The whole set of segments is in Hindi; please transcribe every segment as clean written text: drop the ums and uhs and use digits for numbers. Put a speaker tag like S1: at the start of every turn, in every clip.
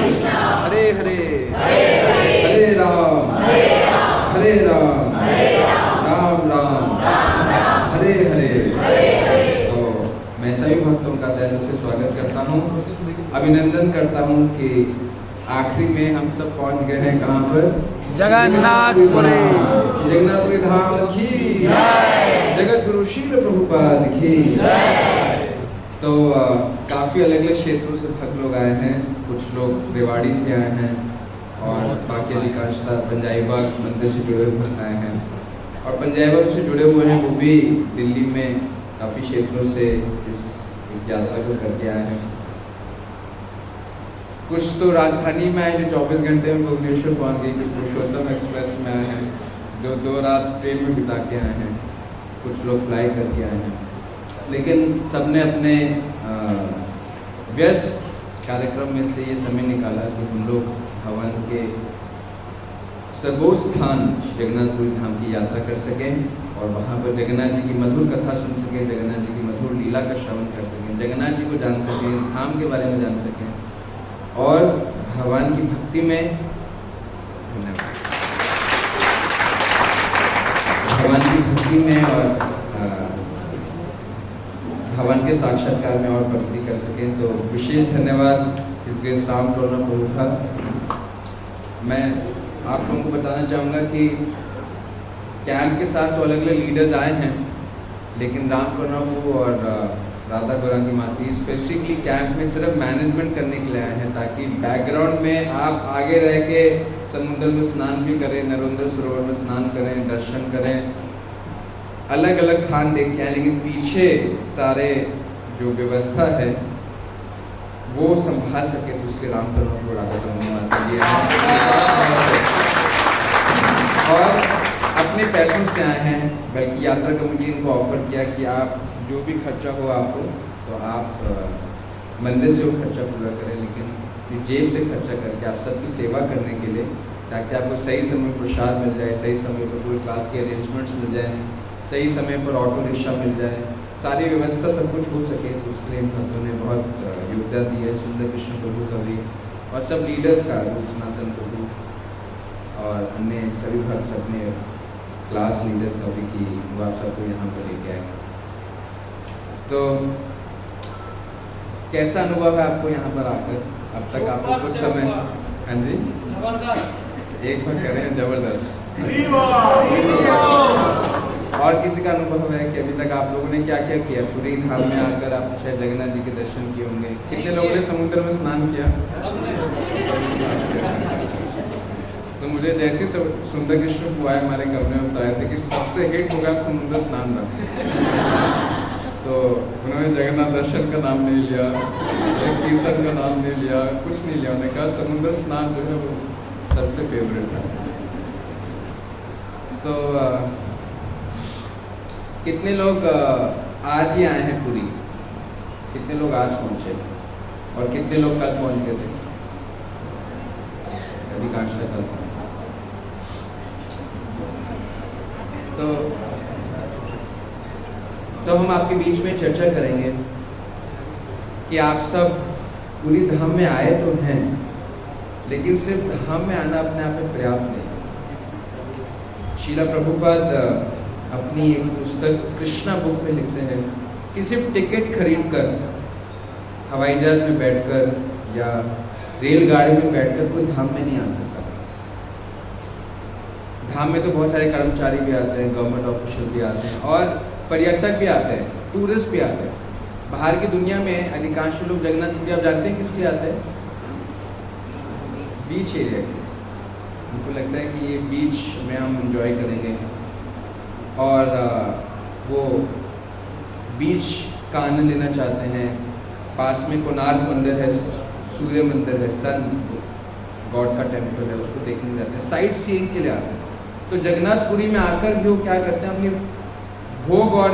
S1: हरे हरे हरे राम हरे राम राम राम हरे हरे। तो मैं सभी भक्तों का दिल से स्वागत करता हूँ, अभिनंदन करता हूँ कि आखिरी में हम सब पहुँच गए हैं कहाँ पर?
S2: जगन्नाथपुरी।
S1: जगन्नाथपुरी धाम की जय, जगत गुरु शील प्रभुपाद की जय। तो काफ़ी अलग अलग क्षेत्रों से भक्त लोग आए हैं, कुछ लोग रेवाड़ी से आए हैं और बाकी अधिकांशतः पंजाईबाग मंदिर से जुड़े हुए भक्त आए हैं, और पंजाईबाग से जुड़े हुए हैं वो भी दिल्ली में काफ़ी क्षेत्रों से इस यात्रा को करके आए हैं। कुछ तो राजधानी में आए जो 24 घंटे में भुवनेश्वर पहुंच गई, कुछ पुरुषोत्तम एक्सप्रेस में आए हैं जो 2 रात ट्रेन में बिता के आए हैं, कुछ लोग फ्लाई करके आए हैं, लेकिन सबने अपने व्यस्त कार्यक्रम में से ये समय निकाला कि हम लोग हवन के सर्वोस्थान जगन्नाथपुरी धाम की यात्रा कर सकें और वहाँ पर जगन्नाथ जी की मधुर कथा सुन सकें, जगन्नाथ जी की मधुर लीला का श्रवण कर सकें, जगन्नाथ जी को जान सकें, इस धाम के बारे में जान सकें और भगवान की भक्ति में भगवान की भक्ति में और भगवान के साक्षात्कार में और प्रगति कर सकें। तो विशेष धन्यवाद इस ग्रेस राम टोलना प्रभु का। मैं आप लोगों को बताना चाहूँगा कि कैंप के साथ तो अलग अलग लीडर्स आए हैं, लेकिन राम टोलना प्रभु और राधा गौरांगी माती स्पेसिफिकली कैंप में सिर्फ मैनेजमेंट करने के लिए आए हैं, ताकि बैकग्राउंड में आप आगे रह के समुद्र में स्नान भी करें, नरेंद्र सरोवर में स्नान करें, दर्शन करें, अलग अलग स्थान देख के आए, लेकिन पीछे सारे जो व्यवस्था है वो संभाल सके तो उसके राम को राधा और अपने पैसों से आए हैं, बल्कि यात्रा कमेटी इनको ऑफर किया कि आप जो भी खर्चा हो आपको तो आप मंदिर से वो खर्चा पूरा करें, लेकिन जेब से खर्चा करके आप सबकी सेवा करने के लिए, ताकि आपको सही समय प्रसाद मिल जाए, सही समय पर पूरे क्लास के अरेंजमेंट्स मिल जाए, सही समय पर ऑटो रिक्शा मिल जाए, सारी व्यवस्था सब कुछ हो सके। तो उसके लिए इन भक्तों ने बहुत योगदान दिया है, सुंदर कृष्ण प्रभु का भी और सब लीडर्स का, रूप सनातन प्रभु और अन्य सभी भक्त अपने क्लास लीडर्स का भी कि वो आप सबको यहाँ पर लेके आए। तो कैसा अनुभव है आपको यहाँ पर आकर? अब तक आपको कुछ समय? हाँ जी, एक बार कह रहे हैं जबरदस्त। और किसी का अनुभव है कि अभी तक आप लोगों ने क्या क्या किया पुरी धाम में आकर? आप शायद जगन्नाथ जी के दर्शन किए होंगे। कितने लोगों ने समुद्र में स्नान किया? तो मुझे जैसे सुंदर कृष्ण बुआ हमारे कमरे में बताया थे कि सबसे हिट होगा समुद्र स्नान में। तो उन्होंने जगन्नाथ दर्शन का नाम नहीं लिया, कीर्तन का नाम नहीं लिया, कुछ नहीं लिया, उन्होंने कहा समुद्र स्नान जो है वो सबसे फेवरेट था। तो कितने लोग आज ही आए हैं पुरी? कितने लोग आज पहुंचे और कितने लोग कल पहुंच गए थे? अधिकांश कल। तो हम आपके बीच में चर्चा करेंगे कि आप सब पूरी धाम में आए तो हैं, लेकिन सिर्फ धाम में आना अपने आप में पर्याप्त नहीं। शीला प्रभुपाद अपनी एक पुस्तक कृष्णा बुक में लिखते हैं कि सिर्फ टिकट खरीद कर, हवाई जहाज में बैठकर या रेलगाड़ी में बैठकर कोई धाम में नहीं आ सकता। धाम में तो बहुत सारे कर्मचारी भी आते हैं, गवर्नमेंट ऑफिशियल भी आते हैं और पर्यटक भी आते हैं, टूरिस्ट भी आते हैं। बाहर की दुनिया में अधिकांश लोग जगन्नाथपुरी, आप जानते हैं किस लिए आते हैं? बीच एरिया के। उनको लगता है कि ये बीच में हम एंजॉय करेंगे और वो बीच का आनंद लेना चाहते हैं। पास में कोणार्क मंदिर है, सूर्य मंदिर है, सन गॉड का टेम्पल है, उसको देखने जाते हैं, साइट सीइंग के लिए आते हैं। तो जगन्नाथपुरी में आकर भी वो क्या करते हैं? अपनी भोग और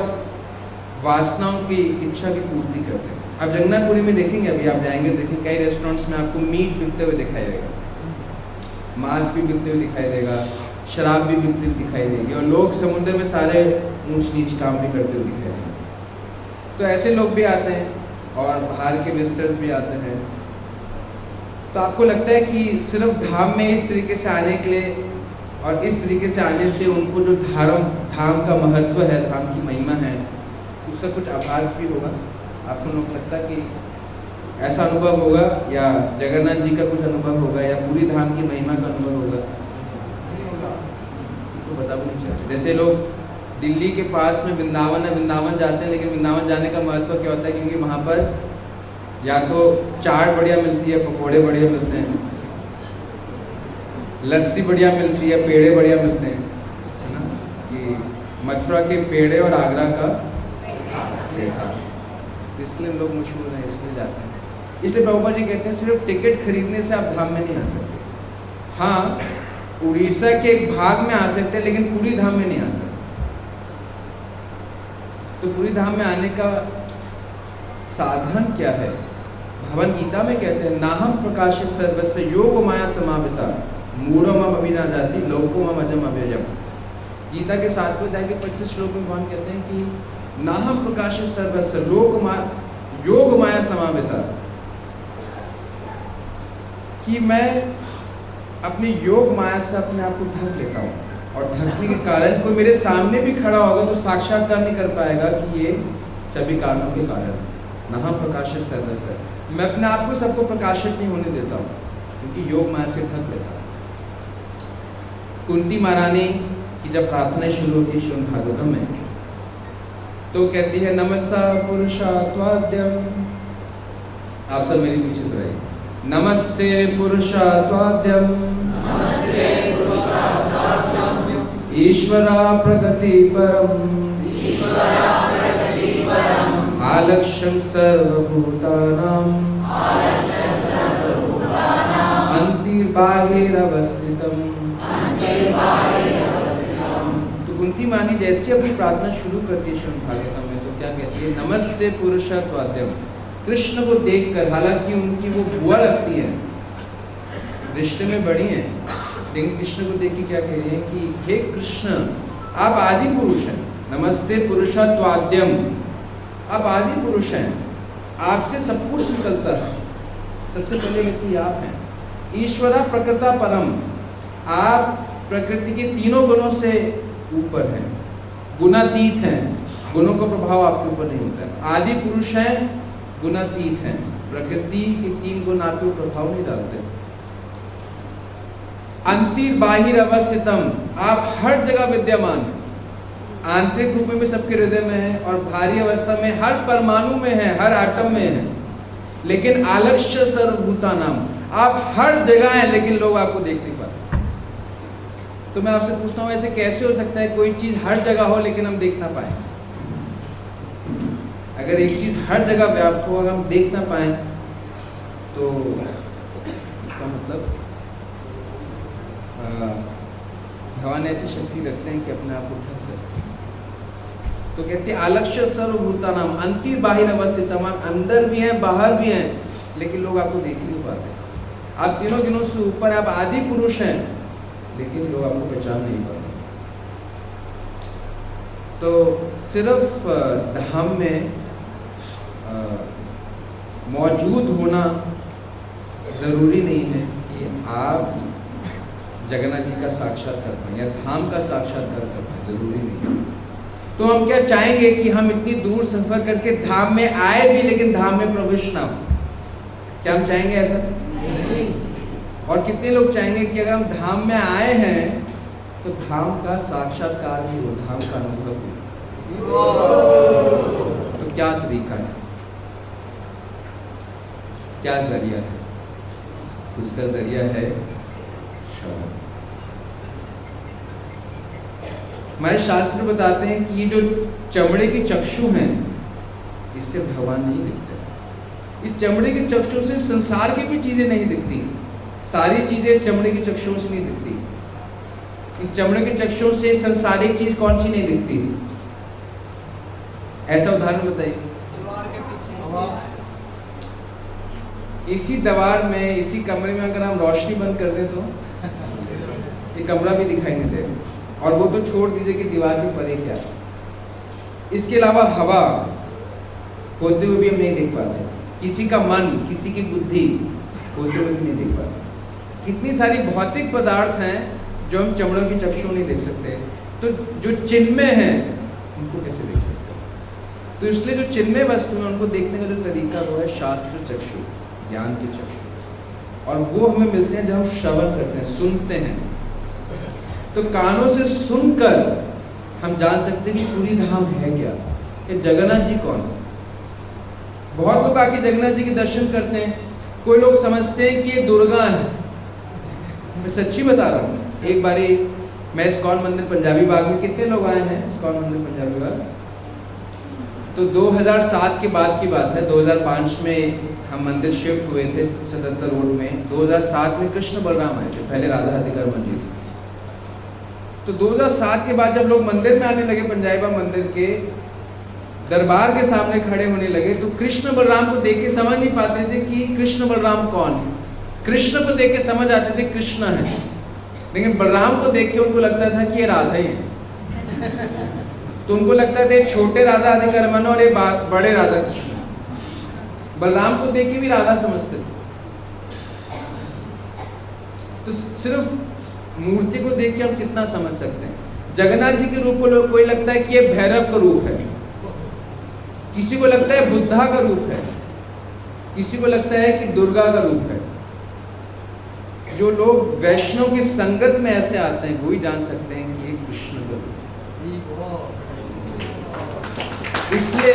S1: वासनाओं की इच्छा की पूर्ति करते हैं। आप जगन्नाथपुरी में देखेंगे, अभी आप जाएंगे देखेंगे कई रेस्टोरेंट्स में आपको मीट बिकते हुए दिखाई देगा, मांस भी बिकते हुए दिखाई देगा, शराब भी बिकती हुई दिखाई देगी और लोग समुद्र में सारे ऊंच नीच काम भी करते हुए दिखाई देंगे। तो ऐसे लोग भी आते हैं और बाहर के विजिटर्स भी आते हैं। तो आपको लगता है कि सिर्फ धाम में इस तरीके से आने के लिए और इस तरीके से आने से उनको जो धाम का महत्व है, धाम की महिमा है, उसका कुछ आभास भी होगा? आपको लोग लगता है कि ऐसा अनुभव होगा, या जगन्नाथ जी का कुछ अनुभव होगा, या पूरी धाम की महिमा का अनुभव होगा? तो पता भी नहीं चलता। जैसे लोग दिल्ली के पास में वृंदावन है, वृंदावन जाते हैं, लेकिन वृंदावन जाने का महत्व क्या होता है? क्योंकि वहाँ पर या तो चाट बढ़िया मिलती है, पकौड़े बढ़िया मिलते हैं, लस्सी बढ़िया मिलती है, पेड़े बढ़िया मिलते हैं, है ना? ये मथुरा के पेड़े और आगरा का पेठा, इसलिए लोग मशहूर हैं, इसलिए जाते हैं। इसलिए प्रभुपाद जी कहते हैं सिर्फ टिकट खरीदने से आप धाम में नहीं आ सकते। हाँ, उड़ीसा के एक भाग में आ सकते हैं, लेकिन पूरी धाम में नहीं आ सकते। तो पूरी धाम में आने का साधन क्या है? भगवद गीता में कहते हैं नाहम प्रकाश सर्वस्य योग माया समाविता मूढ़म अभिना जाति लोकोम अजम अव्ययम। गीता के 7वें अध्याय के 25 श्लोक में भगवान कहते हैं कि नाहम प्रकाश सर्वस्य योग माया समाविता, कि मैं अपनी योग माया से अपने आप को ढक लेता हूँ, और ढकने के कारण कोई मेरे सामने भी खड़ा होगा तो साक्षात्कार नहीं कर पाएगा कि ये सभी कारणों के कारण। नाहम प्रकाश सर्वस्य, मैं अपने आप को सबको प्रकाशित नहीं होने देता हूँ, क्योंकि योग माया से ढक लेता हूँ। कुंती महारानी की जब प्रार्थना शुरू होती है श्रीमद् भागवतम में, तो कहती है नमस्सा पुरुषात्वाद्यम। आप सब मेरी पीछे तो रहिए। नमस्ते पुरुषात्वाद्यम ईश्वरा प्रगति परम आलक्ष्यं सर्वभूतानां अंतर्बाहिरवस्थितम्। तो कुंती मानी जैसे अपनी प्रार्थना शुरू करती है श्रीमद् भागवतम में, तो क्या कहती है? नमस्ते पुरुषात्वाद्यम। कृष्ण को देखकर, हालांकि उनकी वो बुआ लगती है, रिश्ते में बड़ी हैं, लेकिन कृष्ण को देख के क्या कह रही है कि हे कृष्ण, आप आदि पुरुष हैं। नमस्ते पुरुषात्वाद्यम, आप आदि पुरुष हैं, आपसे सब कुछ निकलता है, सबसे पहले व्यक्ति आप हैं। ईश्वरा प्रकृता परम, आप प्रकृति के तीनों गुणों से ऊपर हैं, गुणातीत हैं, गुणों का प्रभाव आपके ऊपर नहीं होता है। आदि पुरुष हैं, गुणातीत हैं, प्रकृति के 3 गुण आपके ऊपर प्रभाव नहीं डालते। अंतिर बाहिर अवस्थितम, आप हर जगह विद्यमान, आंतरिक रूप में भी सबके हृदय में है, और भारी अवस्था में हर परमाणु में है, हर आटम में है। लेकिन आलक्ष्य सर्वभूतानाम, आप हर जगह हैं, लेकिन लोग आपको देख नहीं पाते। तो मैं आपसे पूछता हूँ, ऐसे कैसे हो सकता है कोई चीज हर जगह हो लेकिन हम देख ना पाए? अगर एक चीज हर जगह व्याप्त हो और हम देख ना पाए, तो इसका मतलब भगवान ऐसी शक्ति रखते हैं कि अपने आप को ढक सकते हैं। तो कहते हैं आलक्ष्य सर्वभूतानाम अंतिर बाहिर अवस्थितम, आप अंदर भी हैं, बाहर भी हैं, लेकिन लोग आपको देख ही नहीं पाते। आप तीनों गुणों से ऊपर, आप आदि पुरुष हैं, लेकिन लोग आपको पहचान नहीं पाते। तो सिर्फ धाम में मौजूद होना जरूरी नहीं है कि आप जगन्नाथ जी का साक्षात्कार कर पाएं या धाम का साक्षात्कार कर पाएं, जरूरी नहीं है। तो हम क्या चाहेंगे कि हम इतनी दूर सफर करके धाम में आए भी, लेकिन धाम में प्रवेश ना हो? क्या हम चाहेंगे ऐसा? और कितने लोग चाहेंगे कि अगर हम धाम में आए हैं तो धाम का साक्षात्कार ही हो, धाम का अनुभव हो? तो क्या तरीका है, क्या जरिया है? तो उसका जरिया है श्रवण। हमारे शास्त्र बताते हैं कि ये जो चमड़े की चक्षु हैं, इससे भगवान नहीं दिखते। इस चमड़े के चक्षु से संसार की भी चीजें नहीं दिखती, सारी चीजें इस चमड़े की चक्षुओं से नहीं दिखती। इन चमड़े के चक्षुओं से संसारिक चीज कौन सी नहीं दिखती? ऐसा उदाहरण बताइए। इसी दीवार में, इसी कमरे में अगर हम रोशनी बंद कर दें तो ये कमरा भी दिखाई नहीं देगा, और वो तो छोड़ दीजिए कि दीवार के परे क्या। इसके अलावा हवा होते हुए भी हम नहीं देख पाते। किसी का मन, किसी की बुद्धि होते हुए भी नहीं देख पाते। कितनी सारी भौतिक पदार्थ हैं जो हम चमड़ों की चक्षु नहीं देख सकते, तो जो चिन्मय हैं उनको कैसे देख सकते हैं? तो इसलिए जो चिन्मय वस्तु है उनको देखने का जो तरीका वो है शास्त्र चक्षु, ज्ञान की चक्षु, और वो हमें मिलते हैं जब हम श्रवण करते हैं, सुनते हैं। तो कानों से सुनकर हम जान सकते हैं कि पुरी धाम है क्या, कि जगन्नाथ जी कौन है। बहुत लोग आके जगन्नाथ जी के दर्शन करते हैं, कोई लोग समझते हैं कि ये दुर्गा है। मैं सच्ची बता रहा हूँ, एक बारी मैं इस्कॉन मंदिर पंजाबी बाग में, कितने लोग आए हैं इस्कॉन मंदिर पंजाबी बाग? तो 2007 के बाद की बात है, 2005 में हम मंदिर शिफ्ट हुए थे 77 रोड में। 2007 में कृष्ण बलराम आए थे, पहले राधा राधिका मंदिर। तो 2007 के बाद जब लोग मंदिर में आने लगे, पंजाबी बाग मंदिर के दरबार के सामने खड़े होने लगे, तो कृष्ण बलराम को देख के समझ नहीं पाते थे कि कृष्ण बलराम कौन है। कृष्ण को देख के समझ आते थे कृष्ण है, लेकिन बलराम को देख के उनको लगता था कि ये राधा ही है। तो उनको लगता था छोटे राधा राधिका रमन और ये बड़े राधा कृष्ण। बलराम को देख के भी राधा समझते थे। तो सिर्फ मूर्ति को देख के हम कितना समझ सकते हैं। जगन्नाथ जी के रूप को कोई लगता है कि ये भैरव का रूप है, किसी को लगता है बुद्धा का रूप है, किसी को लगता है कि दुर्गा का रूप है। जो लोग वैष्णव की संगत में ऐसे आते हैं वो ही जान सकते हैं कि ये कृष्ण का रूप है। इसलिए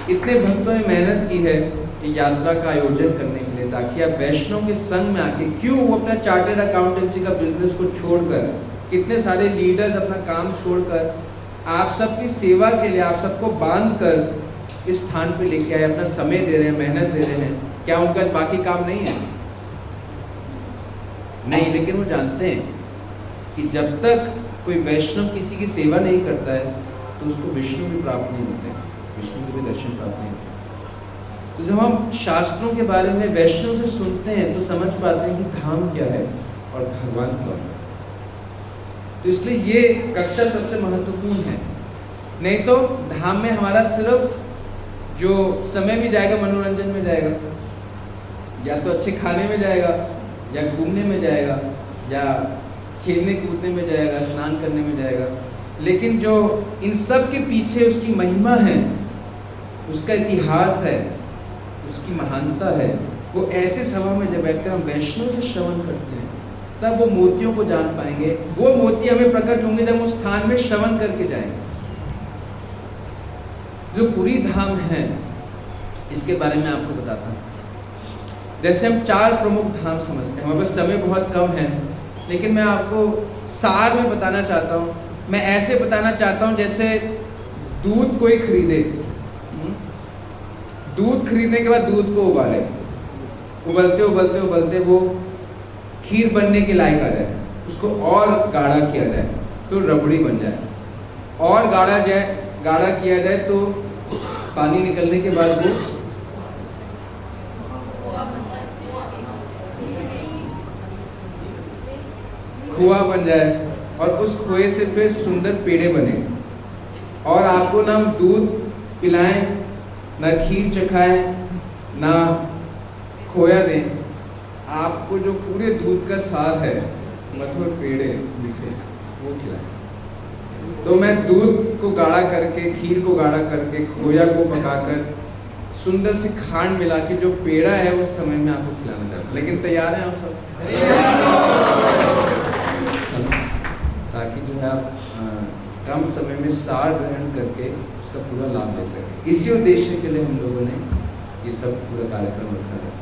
S1: इतने भक्तों ने मेहनत की है कि यात्रा का आयोजन करने के लिए, ताकि आप वैष्णव के संग में आके, क्यों वो अपना चार्टर्ड अकाउंटेंसी का बिजनेस को छोड़कर, कितने सारे लीडर्स अपना काम छोड़कर आप सबकी सेवा के लिए, आप सबको बांध कर इस स्थान पे लेके आए, अपना समय दे रहे हैं, मेहनत दे रहे हैं। क्या उनका बाकी काम नहीं है? नहीं, लेकिन वो जानते हैं कि जब तक कोई वैष्णव किसी की सेवा नहीं करता है तो उसको विष्णु भी प्राप्त नहीं होते, विष्णु के भी दर्शन प्राप्त नहीं होते। तो जब हम शास्त्रों के बारे में वैष्णव से सुनते हैं तो समझ पाते हैं कि धाम क्या है और भगवान कौन है। तो इसलिए ये कक्षा सबसे महत्वपूर्ण है। नहीं तो धाम में हमारा सिर्फ जो समय भी जाएगा मनोरंजन में जाएगा, या तो अच्छे खाने में जाएगा, या घूमने में जाएगा, या खेलने कूदने में जाएगा, स्नान करने में जाएगा। लेकिन जो इन सब के पीछे उसकी महिमा है, उसका इतिहास है, उसकी महानता है, वो ऐसे सभा में जब बैठकर हम वैष्णव से श्रवण करते हैं तब वो मोतियों को जान पाएंगे। वो मोती हमें प्रकट होंगे जब उस स्थान में श्रवण करके जाएंगे। जो पुरी धाम है इसके बारे में आपको बताता हूँ। जैसे हम 4 प्रमुख धाम समझते हैं, हमारे पास समय बहुत कम है, लेकिन मैं आपको सार में बताना चाहता हूँ। मैं ऐसे बताना चाहता हूँ जैसे दूध कोई खरीदे, दूध खरीदने के बाद दूध को उबाले, उबलते उबलते उबलते वो खीर बनने के लायक आ जाए, उसको और गाढ़ा किया जाए, फिर रबड़ी बन जाए, और गाढ़ा किया जाए तो पानी निकलने के बाद वो खोआ बन जाए, और उस खोए से फिर सुंदर पेड़े बने। और आपको ना हम दूध पिलाएं, ना खीर चखाएं, ना खोया दें, आपको जो पूरे दूध का सार है, मतलब पेड़े मीठे, वो खिलाएं। तो मैं दूध को गाढ़ा करके, खीर को गाढ़ा करके, खोया को पकाकर, सुंदर सी खांड मिला के जो पेड़ा है उस समय में आपको खिलाना चाहता हूँ। लेकिन तैयार हैं आप सब? ताकि जो है आप कम समय में सार ग्रहण करके उसका पूरा लाभ ले सकें। इसी उद्देश्य के लिए हम लोगों ने ये सब पूरा कार्यक्रम रखा है।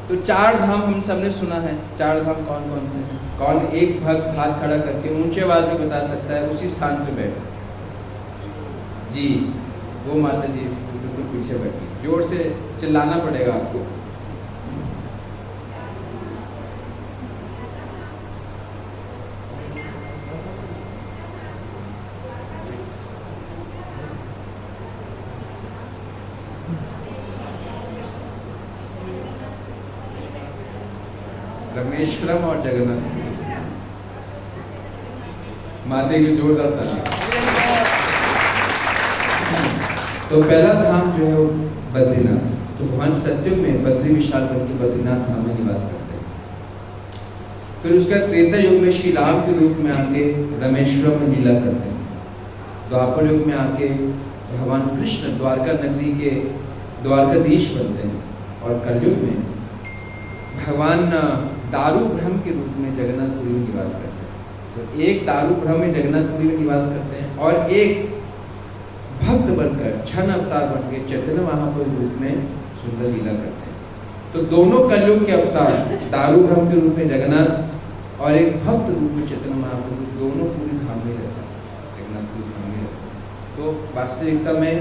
S1: तो 4 धाम हम सबने सुना है। 4 धाम कौन कौन से हैं? कौन एक भक्त हाथ खड़ा करके ऊंचे आवाज में बता सकता है उसी स्थान पे बैठे? जी, वो माता जी बिल्कुल पीछे बैठी, जोर से चिल्लाना पड़ेगा आपको। रमेश्वरम और जगन्नाथ माते की जोरदार ताली। तो पहला धाम जो है वो बद्रीनाथ। तो भगवान सत्युग में बद्री विशाल बन के बद्रीनाथ धाम में निवास करते हैं। फिर उसका त्रेता युग में श्री राम के रूप में आके रामेश्वरम में लीला करते हैं। द्वापर युग में आके भगवान कृष्ण द्वारका नगरी के द्वारकाधीश बनते हैं। और कलयुग में भगवान दारू ब्रह्म के रूप में जगन्नाथपुरी में निवास करते हैं। तो एक दारू ब्रह्म में जगन्नाथपुरी में निवास करते हैं और एक भक्त बनकर छन अवतार बन के चैतन्य महाप्रभु रूप में सुंदर लीला करते हैं। तो दोनों कलयुग के अवतार दारू ब्रह्म के रूप में जगन्नाथ और एक भक्त रूप में चैतन्य महाप्रभु, दोनों पूरी धाम में रहते हैं, जगन्नाथपुरी धाम में रहते हैं। तो वास्तविकता में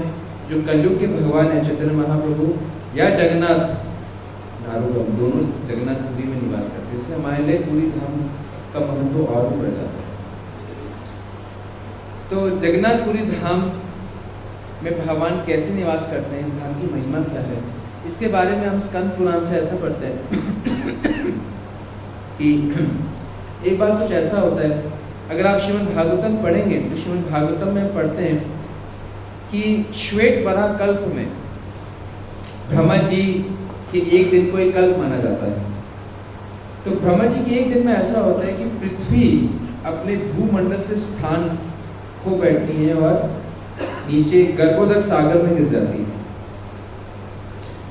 S1: जो कलयुग के भगवान है चैतन्य महाप्रभु या जगन्नाथ दारू ब्रह्म, दोनों जगन्नाथपुरी में निवास करते हैं। इसलिए हमारे लिए पूरी धाम का महत्व और भी बढ़ जाता है। तो जगन्नाथपुरी धाम में भगवान कैसे निवास करते हैं, इस धाम की महिमा क्या है, इसके बारे में हम स्कंद पुराण से ऐसा पढ़ते हैं कि एक बार कुछ ऐसा होता है, अगर आप श्रीमद् भागवतम पढ़ेंगे तो श्रीमद् भागवतम में पढ़ते हैं कि श्वेत वराह कल्प में ब्रह्मा जी के एक दिन को एक कल्प माना जाता है। तो ब्रह्मा जी के एक दिन में ऐसा होता है कि पृथ्वी अपने भूमंडल से स्थान खो बैठती है और नीचे गर्भोदक सागर में गिर जाती है।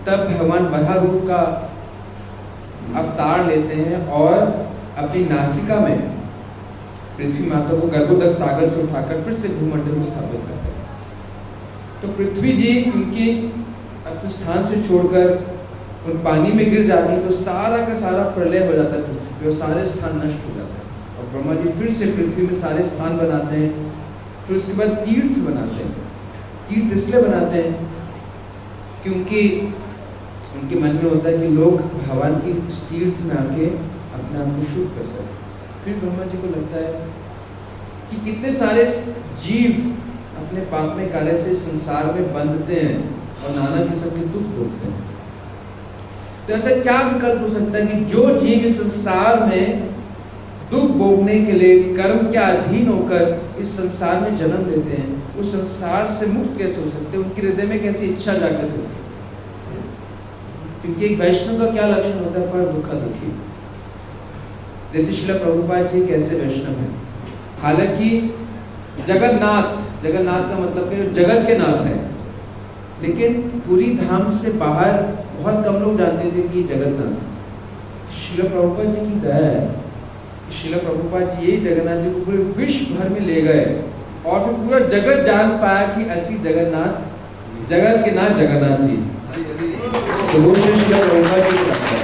S1: तब भगवान वराह रूप का अवतार लेते हैं और अपनी नासिका में पृथ्वी माता को गर्भोदक सागर से उठाकर फिर से भूमंडल में स्थापित करते हैं। तो पृथ्वी जी उनकी अपने स्थान से छोड़कर उन पानी में गिर जाती है, तो सारा का सारा प्रलय हो जाता है पृथ्वी पे और सारे स्थान नष्ट हो जाते हैं। और ब्रह्मा जी फिर से पृथ्वी में सारे स्थान बनाते हैं। फिर उसके बाद तीर्थ बनाते हैं। तीर्थ इसलिए बनाते हैं क्योंकि उनके मन में होता है कि लोग भगवान की तीर्थ में आके अपने आप को शुद्ध कर सकें। फिर ब्रह्मा जी को लगता है कि कितने सारे जीव अपने पाप में कार्य से संसार में बंधते हैं और नाना किस्म के दुख भोगते हैं। तो ऐसा क्या विकल्प हो सकता है कि जो जीव इस संसार में दुख भोगने के लिए कर्म के अधीन होकर इस संसार में जन्म लेते हैं, उस संसार से मुक्त कैसे हो सकते हैं, उनके हृदय में कैसी इच्छा जागृत होती है। क्योंकि एक वैष्णव का क्या लक्षण होता है, पर दुखा दुखी। जैसे श्रील प्रभुपाद जी कैसे वैष्णव हैं, हालांकि जगन्नाथ का मतलब कि जगत के नाथ है, लेकिन पूरी धाम से बाहर बहुत कम लोग जानते थे कि जगन्नाथ श्रील प्रभुपाद जी की दया है। श्रील प्रभुपाद जी यही जगन्नाथ जी को पूरे विश्व भर में ले गए और फिर पूरा जगत जान पाया कि असली जगन्नाथ जगत के नाथ जगन्नाथ जी। तो वो श्रील प्रभुपाद जी को लगता है।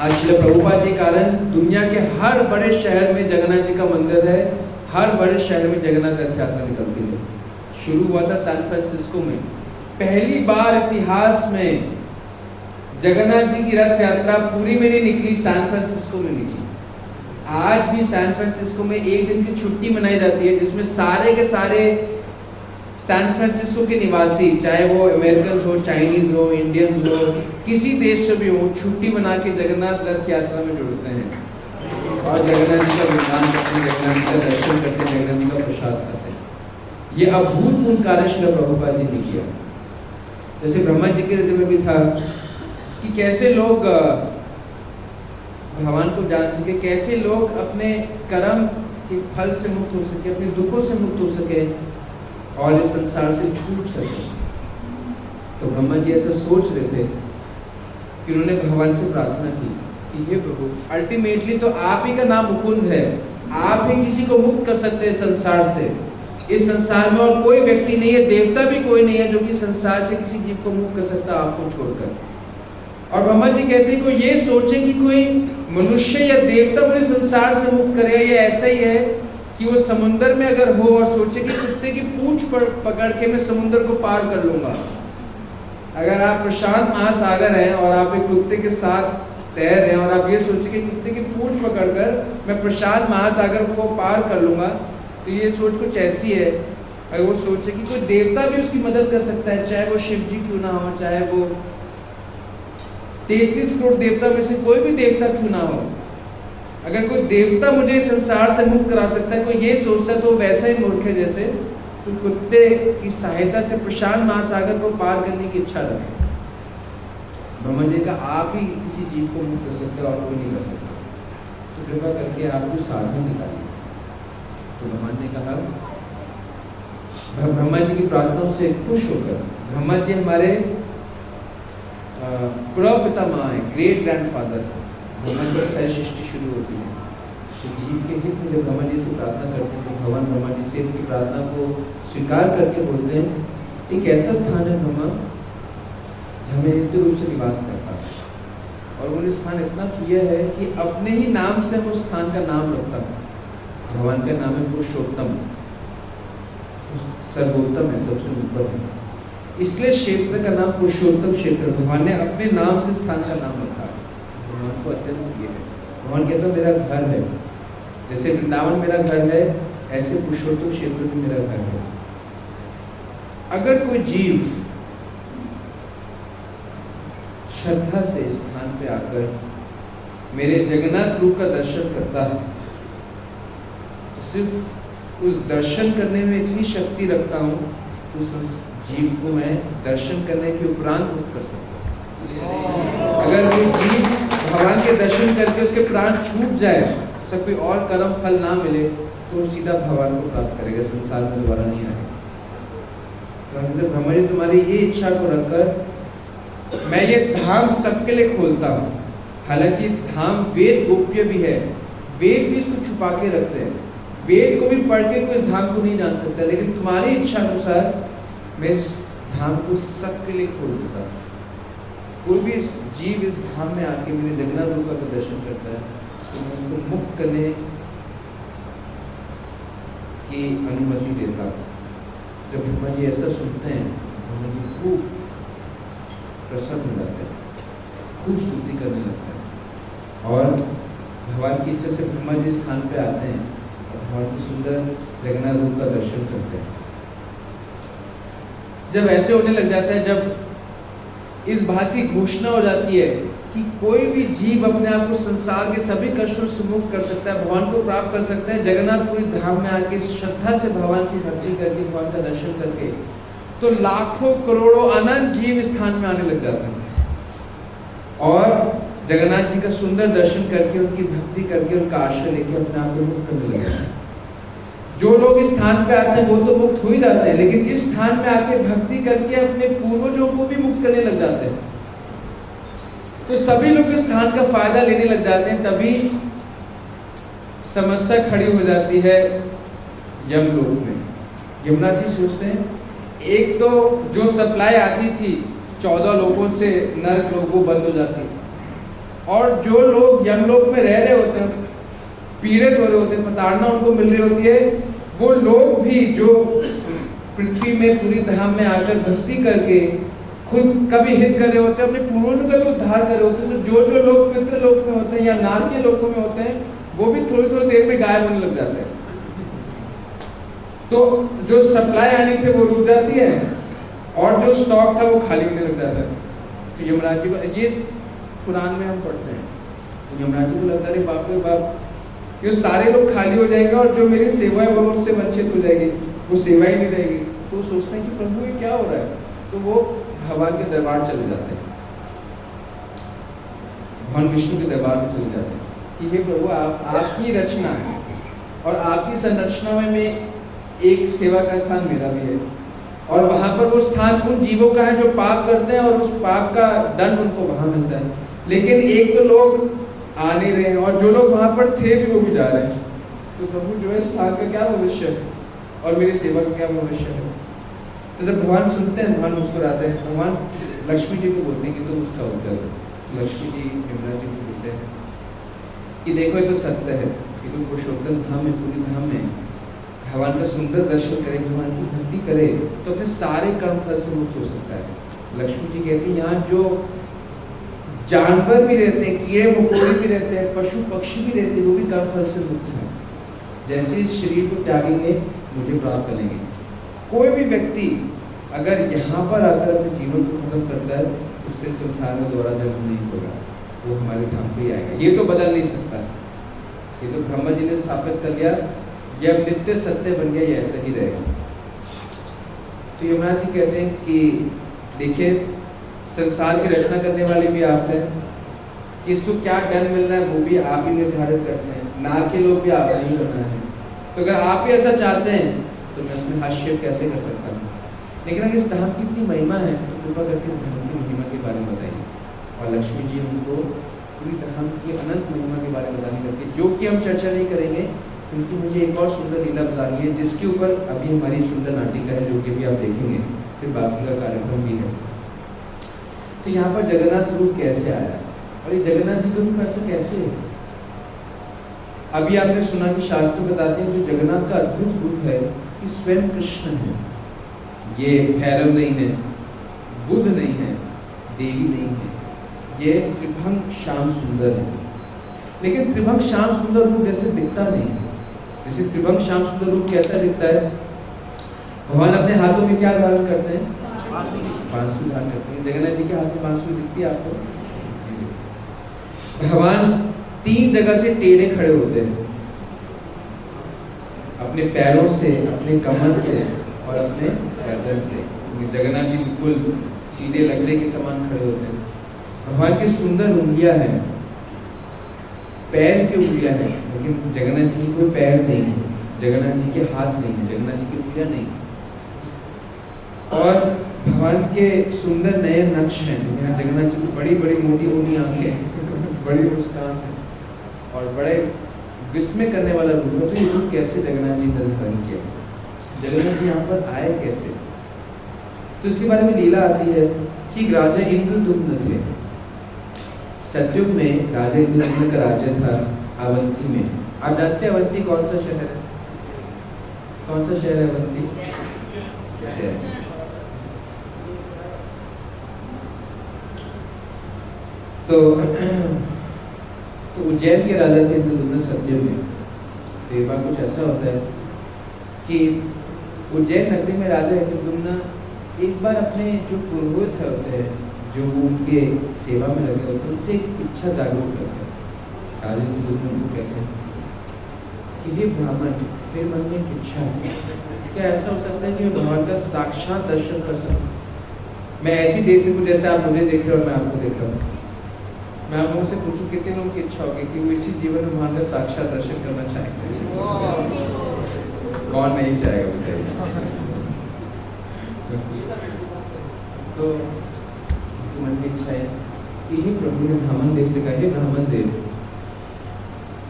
S1: आज श्रील प्रभुपाद जी कारण दुनिया के हर बड़े शहर में जगन्नाथ जी का मंदिर है, हर बड़े शहर में जगन्नाथ रथ यात्रा निकलती है। शुरू हुआ था सैन फ्रांसिस्को में, पहली बार इतिहास में जगन्नाथ जी की रथ यात्रा पूरी में नहीं निकली, सैन फ्रांसिस्को में निकली। आज भी सैन फ्रांसिस्को में एक दिन की छुट्टी मनाई जाती है जिसमें सारे के सारे सैन फ्रांसिस्को के निवासी, चाहे वो अमेरिकन हो, चाइनीज हो, इंडियंस हो, किसी देश से भी हो, छुट्टी मना के जगन्नाथ रथ यात्रा में जुड़ते हैं और जगन्नाथ जी का गुणगान करते हैं, जगन्नाथ जी का दर्शन करते हैं, जगन्नाथ जी का प्रसाद खाते हैं। ये अभूतपूर्व कार्य श्रील प्रभुपाद जी ने किया। जैसे ब्रह्मा जी के हृदय में भी था कि कैसे लोग भगवान को जान सके, कैसे लोग अपने कर्म के फल से मुक्त हो सके, अपने दुखों से मुक्त हो सके और इस संसार से छूट सके। तो ब्रह्मा जी ऐसा सोच रहे थे कि उन्होंने भगवान से प्रार्थना की कि हे प्रभु, अल्टीमेटली तो आप ही का नाम मुकुंद है, आप ही किसी को मुक्त कर सकते हैं संसार से। इस संसार में और कोई व्यक्ति नहीं है, देवता भी कोई नहीं है जो कि संसार से किसी जीव को मुक्त कर सकता आपको छोड़कर। और ब्रह्मा जी कहते हैं कोई ये सोचे कि कोई मनुष्य या देवता मुझे संसार से मुक्त करेगा, ये ऐसा ही है कि वो समुद्र में अगर हो और सोचे कि कुत्ते की पूंछ पकड़ के मैं समुद्र को पार कर लूंगा। अगर आप प्रशांत महासागर हैं और आप एक कुत्ते के साथ तैर रहे हैं और आप ये सोचे कि कुत्ते की पूंछ पकड़कर मैं प्रशांत महासागर को पार कर लूंगा, तो ये सोच कुछ ऐसी है। अगर वो सोचे कि कोई देवता भी उसकी मदद कर सकता है, चाहे वो शिव जी क्यों ना हो, चाहे वो 33 करोड़ देवता में से कोई भी देवता क्यों ना हो, अगर कोई देवता मुझे संसार से मुक्त करा सकता है, कोई ये सोचता है तो वैसा ही मूर्ख है जैसे तो कुत्ते की सहायता से प्रशांत महासागर को पार करने की इच्छा रखे। ब्रह्मा जी का आप ही किसी जीव को मुक्त कर सकते हो और कोई नहीं कर सकता, तो कृपा करके आप कोई साधन निकालिए। तो भगवान ने कहा, ब्रह्मा जी की प्रार्थनाओं से खुश होकर, ब्रह्मा जी हमारे प्रपितामह है, ग्रेट ग्रैंडफादर, ब्रह्मा जी की सारी सृष्टि शुरू होती है। तो जीव के हित में जब ब्रह्मा जी से प्रार्थना करते हैं तो भगवान ब्रह्मा जी से उनकी प्रार्थना को स्वीकार करके बोलते हैं, एक ऐसा स्थान है ब्रह्मा जहाँ मैं नित्य रूप से निवास करता हूँ, और उन्होंने स्थान इतना किया है कि अपने ही नाम से हम उस स्थान का नाम रखता हूँ। भगवान का नाम है पुरुषोत्तम, सर्वोत्तम है, सबसे ऊपर है, इसलिए क्षेत्र का नाम पुरुषोत्तम क्षेत्र भगवान ने अपने नाम से स्थान का नाम रखा है। भगवान को अत्यंत प्रिय है। भगवान कहता है मेरा घर है, जैसे वृंदावन मेरा घर है, ऐसे पुरुषोत्तम क्षेत्र भी मेरा घर है। अगर कोई जीव श्रद्धा से इस स्थान पे आकर मेरे जगन्नाथ रूप का दर्शन करता है, तो सिर्फ उस दर्शन करने में इतनी शक्ति रखता हूँ, उस जीव को मैं दर्शन करने के उपरांत मुक्त कर सकता हूँ। अगर कोई जीव भगवान के दर्शन करके उसके प्राण छूट जाए, सब कोई और कर्म फल ना मिले, तो सीधा भगवान को प्राप्त करेगा, संसार में दोबारा नहीं आएगा। तो ब्रह्मा जी तुम्हारी ये इच्छा को रखकर मैं ये धाम सबके लिए खोलता हूँ। हालांकि धाम वेद गोप्य भी है, वेद भी इसको छुपा के रखते हैं, वेद को भी पढ़ के कोई इस धाम को नहीं जान सकता, लेकिन तुम्हारी इच्छा अनुसार मैं इस धाम को सबके लिए खोल देता हूँ। कोई भी इस जीव इस धाम में आके मेरे जगन्नाथ रूप का दर्शन करता है, तो मैं उसको मुक्त करने की अनुमति देता हूँ। जब ब्रह्मा जी ऐसा सुनते हैं, ब्रह्मा जी खूब प्रसन्न हो जाते हैं, खूब स्तुति करने लगते हैं, और भगवान की इच्छा से ब्रह्मा जी स्थान पे आते हैं और भगवान की सुंदर जगन्नाथ रूप का दर्शन करते हैं। जब ऐसे होने लग जाता है, जब इस बात की घोषणा हो जाती है कि कोई भी जीव अपने आप को संसार के सभी कष्टों से मुक्त कर सकता है, भगवान को प्राप्त कर सकता है, जगन्नाथपुरी धाम में आके श्रद्धा से भगवान की भक्ति करके, भगवान का दर्शन करके, तो लाखों करोड़ों अनंत जीव स्थान में आने लग जाते हैं और जगन्नाथ जी का सुंदर दर्शन करके, उनकी भक्ति करके, उनका आश्रय लेके अपने आप को मुक्त करने लगे हैं। जो लोग इस स्थान पे आते हैं वो तो मुक्त हो ही जाते हैं, लेकिन इस स्थान में आके भक्ति करके अपने पूर्वजों को भी मुक्त करने लग जाते हैं। तो सभी लोग इस स्थान का फायदा लेने लग जाते हैं। तभी समस्या खड़ी हो जाती है यमलोक में। यमुना जी सोचते हैं, एक तो जो सप्लाई आती थी 14 लोगों से नरक लोग, वो बंद हो जाती है, और जो लोग यमलोक में रह रहे होते हैं, पीड़ित हो रहे होते हैं, प्रताड़ना उनको मिल रही होती है, वो लोग भी जो पृथ्वी में पूरी धाम में आकर भक्ति करके खुद का भी हित कर रहे होते हैं, अपने पूर्वजों का भी उद्धार कर रहे होते हैं, तो जो लोग पितृ लोक में होते हैं या नाग के लोकों में होते हैं, वो भी थोड़ी थोड़ी देर में गायब होने लग जाते हैं। तो जो सप्लाई आनी थी वो रुक जाती है और जो स्टॉक था वो खाली होने लग जाता है। तो यमराज जी को, ये कुरान में हम पढ़ते हैं, तो यमराज जी को लगता है बाप रे बाप, ये सारे लोग खाली हो जाएंगे और जो मेरी सेवा है वो मुझसे वंचित हो जाएगी, वो सेवा ही नहीं रहेगी। तो सोचते हैं कि प्रभु ये क्या हो रहा है, तो वो भगवान के दरबार चले जाते हैं, भगवान विष्णु के दरबार में चले जाते हैं कि हे प्रभु, आपकी रचना है और आपकी संरचना में एक सेवा का स्थान मेरा भी है, और वहां पर वो स्थान उन जीवों का है जो पाप करते हैं और उस पाप का दंड उनको वहां मिलता है। लेकिन एक तो लोग आ नहीं रहे और जो लोग वहां पर थे भी वो भी जा रहे हैं। तो प्रभु जो है स्थान का क्या भविष्य है और मेरी सेवा का क्या भविष्य है। तो जब भगवान सुनते हैं, भगवान मुस्कुराते हैं, भगवान लक्ष्मी जी को बोलते हैं कि तुम उसका उत्तर दो। लक्ष्मी जी यमुना जी को बोलते हैं कि देखो ये तो सत्य है कि तुम पुरुषोत्तम धाम में, पूरी धाम में भगवान का सुंदर दर्शन करे, भगवान की भक्ति करे तो अपने सारे कर्म फल से मुक्त हो सकता है। लक्ष्मी जी कहती है यहाँ जो जानवर भी रहते हैं, कीड़े मकोड़े भी रहते हैं, पशु पक्षी भी रहते हैं, वो भी कर्म फल से मुक्त हैं। जैसे इस शरीर को त्यागेंगे मुझे प्राप्त करेंगे। कोई भी व्यक्ति अगर यहाँ पर आकर अपने जीवन को खत्म करता है, उसके संसार में दोबारा जन्म नहीं होगा, वो हमारे धाम पे ही आएगा। ये तो बदल नहीं सकता, ये तो ब्रह्मा जी ने स्थापित कर लिया, ये अब नित्य सत्य बन गया, ये ऐसा ही रहेगा। तो यमुना जी कहते हैं कि देखिए संसार की रचना करने वाले भी आप हैं, किसको क्या दंड मिल रहा है वो भी आप ही निर्धारित करते हैं, ना के लोग भी आप ही बनाए हैं। तो अगर आप ही ऐसा चाहते हैं तो मैं उसमें हस्तक्षेप कैसे कर सकता हूँ? लेकिन अगर इस धाम की इतनी महिमा है तो कृपा करके इस धाम की महिमा के बारे में बताइए। और लक्ष्मी जी उनको पूरी धाम की अनंत महिमा के बारे में बताने करके, जो कि हम चर्चा नहीं करेंगे, क्योंकि मुझे एक और सुंदर लीला बतानी है जिसके ऊपर अभी हमारी सुंदर नाटिका है, जो कि भी आप देखेंगे, फिर बाकी का कार्यक्रम भी है। तो यहाँ पर जगन्नाथ रूप कैसे आया और ये जगन्नाथ जी का रूप ऐसा कैसे है? अभी आपने सुना कि शास्त्र बताते हैं जो जगन्नाथ का अद्भुत रूप है कि स्वयं कृष्ण है। ये भैरव नहीं है, बुद्ध नहीं है, देवी नहीं है, ये त्रिभंग श्याम सुंदर है। लेकिन त्रिभंग श्याम सुंदर रूप जैसे दिखता नहीं है। जैसे त्रिभंग श्याम सुंदर रूप कैसा दिखता है? भगवान अपने हाथों में क्या धारण करते हैं? बांसुरी धारण करते हैं। जगन्नाथ जी के हाथ में बांसुरी दिखती है आपको? भगवान 3 जगह से टेढ़े खड़े होते हैं, अपने पैरों से, अपने कमर से और अपने गर्दन से। जगन्नाथ जी बिल्कुल सीधे लकड़े के समान खड़े होते हैं। भगवान की सुंदर उंगलियां हैं, पैर की उंगलियां हैं, लेकिन जगन्नाथ जी की कोई पैर नहीं है, जगन्नाथ जी के हाथ नहीं है, जगन्नाथ जी की उंगलियां नहीं। और भगवान के सुंदर नए नक्श हैं। यहाँ जगन्नाथ जी की बड़ी बड़ी मोटी मोटी आंखें, बड़ी मुस्कान है और बड़े विस्मय करने वाला रूप है। तो ये रूप कैसे जगन्नाथ जी ने धारण किया? जगन्नाथ जी यहाँ पर आए कैसे? तो इसके बारे में लीला आती है कि राजा इंद्रदुम्न थे। सतयुग में राजा इंद्रदुम्न का राज्य था अवंती में। आप जानते हैं अवंती कौन सा शहर है? कौन सा शहर है अवंती? तो उज्जैन के राजा थे इंद्रदुम्न सतयुग में। तो एक बार कुछ ऐसा होता है कि उज्जैन नगरी में राजा इंद्रदुम्न एक बार अपने जो पुरोहित होते हैं, जो उनके सेवा में लगे होते हैं, उनसे एक इच्छा जागरूक करते हैं। राजा इंद्रदुम्न उनको कहते हैं कि हे ब्राह्मण, फिर मन में एक इच्छा है, क्या ऐसा हो सकता है कि मैं भगवान का साक्षात दर्शन कर सकूं? मैं ऐसी देख सकूं जैसे आप मुझे देख रहे हो और मैं आपको देख रहा हूँ। मैं आप लोगों से पूछूं कितने लोगों की इच्छा होगी कि वो इसी जीवन में भगवान का साक्षात दर्शन करना चाहेंगे? कौन नहीं चाहेगा बताइए? तो मन में इच्छा है कि हे प्रभु ने ब्राह्मण देव से कहा, हे ब्राह्मण देव,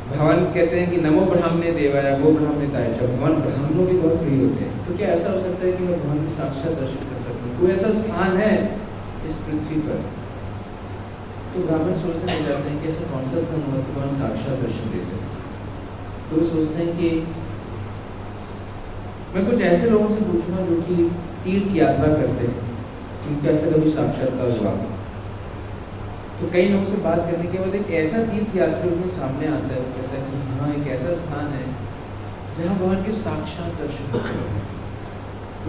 S1: भगवान कहते हैं कि नमो ब्राह्मणे देवाय गो ब्राह्मणिताय च। भगवान ब्राह्मणों भी बहुत प्रिय होते हैं। तो क्या ऐसा हो सकता है कि मैं भगवान के साक्षात दर्शन कर सकूं? कोई ऐसा स्थान है इस पृथ्वी पर? तो ब्राह्मण सोचने लग जाते हैं कि ऐसा कौन सा स्थान होगा कि भगवान साक्षात दर्शन दे सके। तो वो सोचते हैं कि मैं कुछ ऐसे लोगों से पूछूंगा जो कि तीर्थ यात्रा करते हैं, उनका ऐसा कभी साक्षात्कार हुआ। तो कई लोगों से बात करने के बाद एक ऐसा तीर्थ यात्री उनके सामने आता है, वो कहता है कि हाँ, एक ऐसा स्थान है जहाँ भगवान के साक्षात दर्शन होते हैं,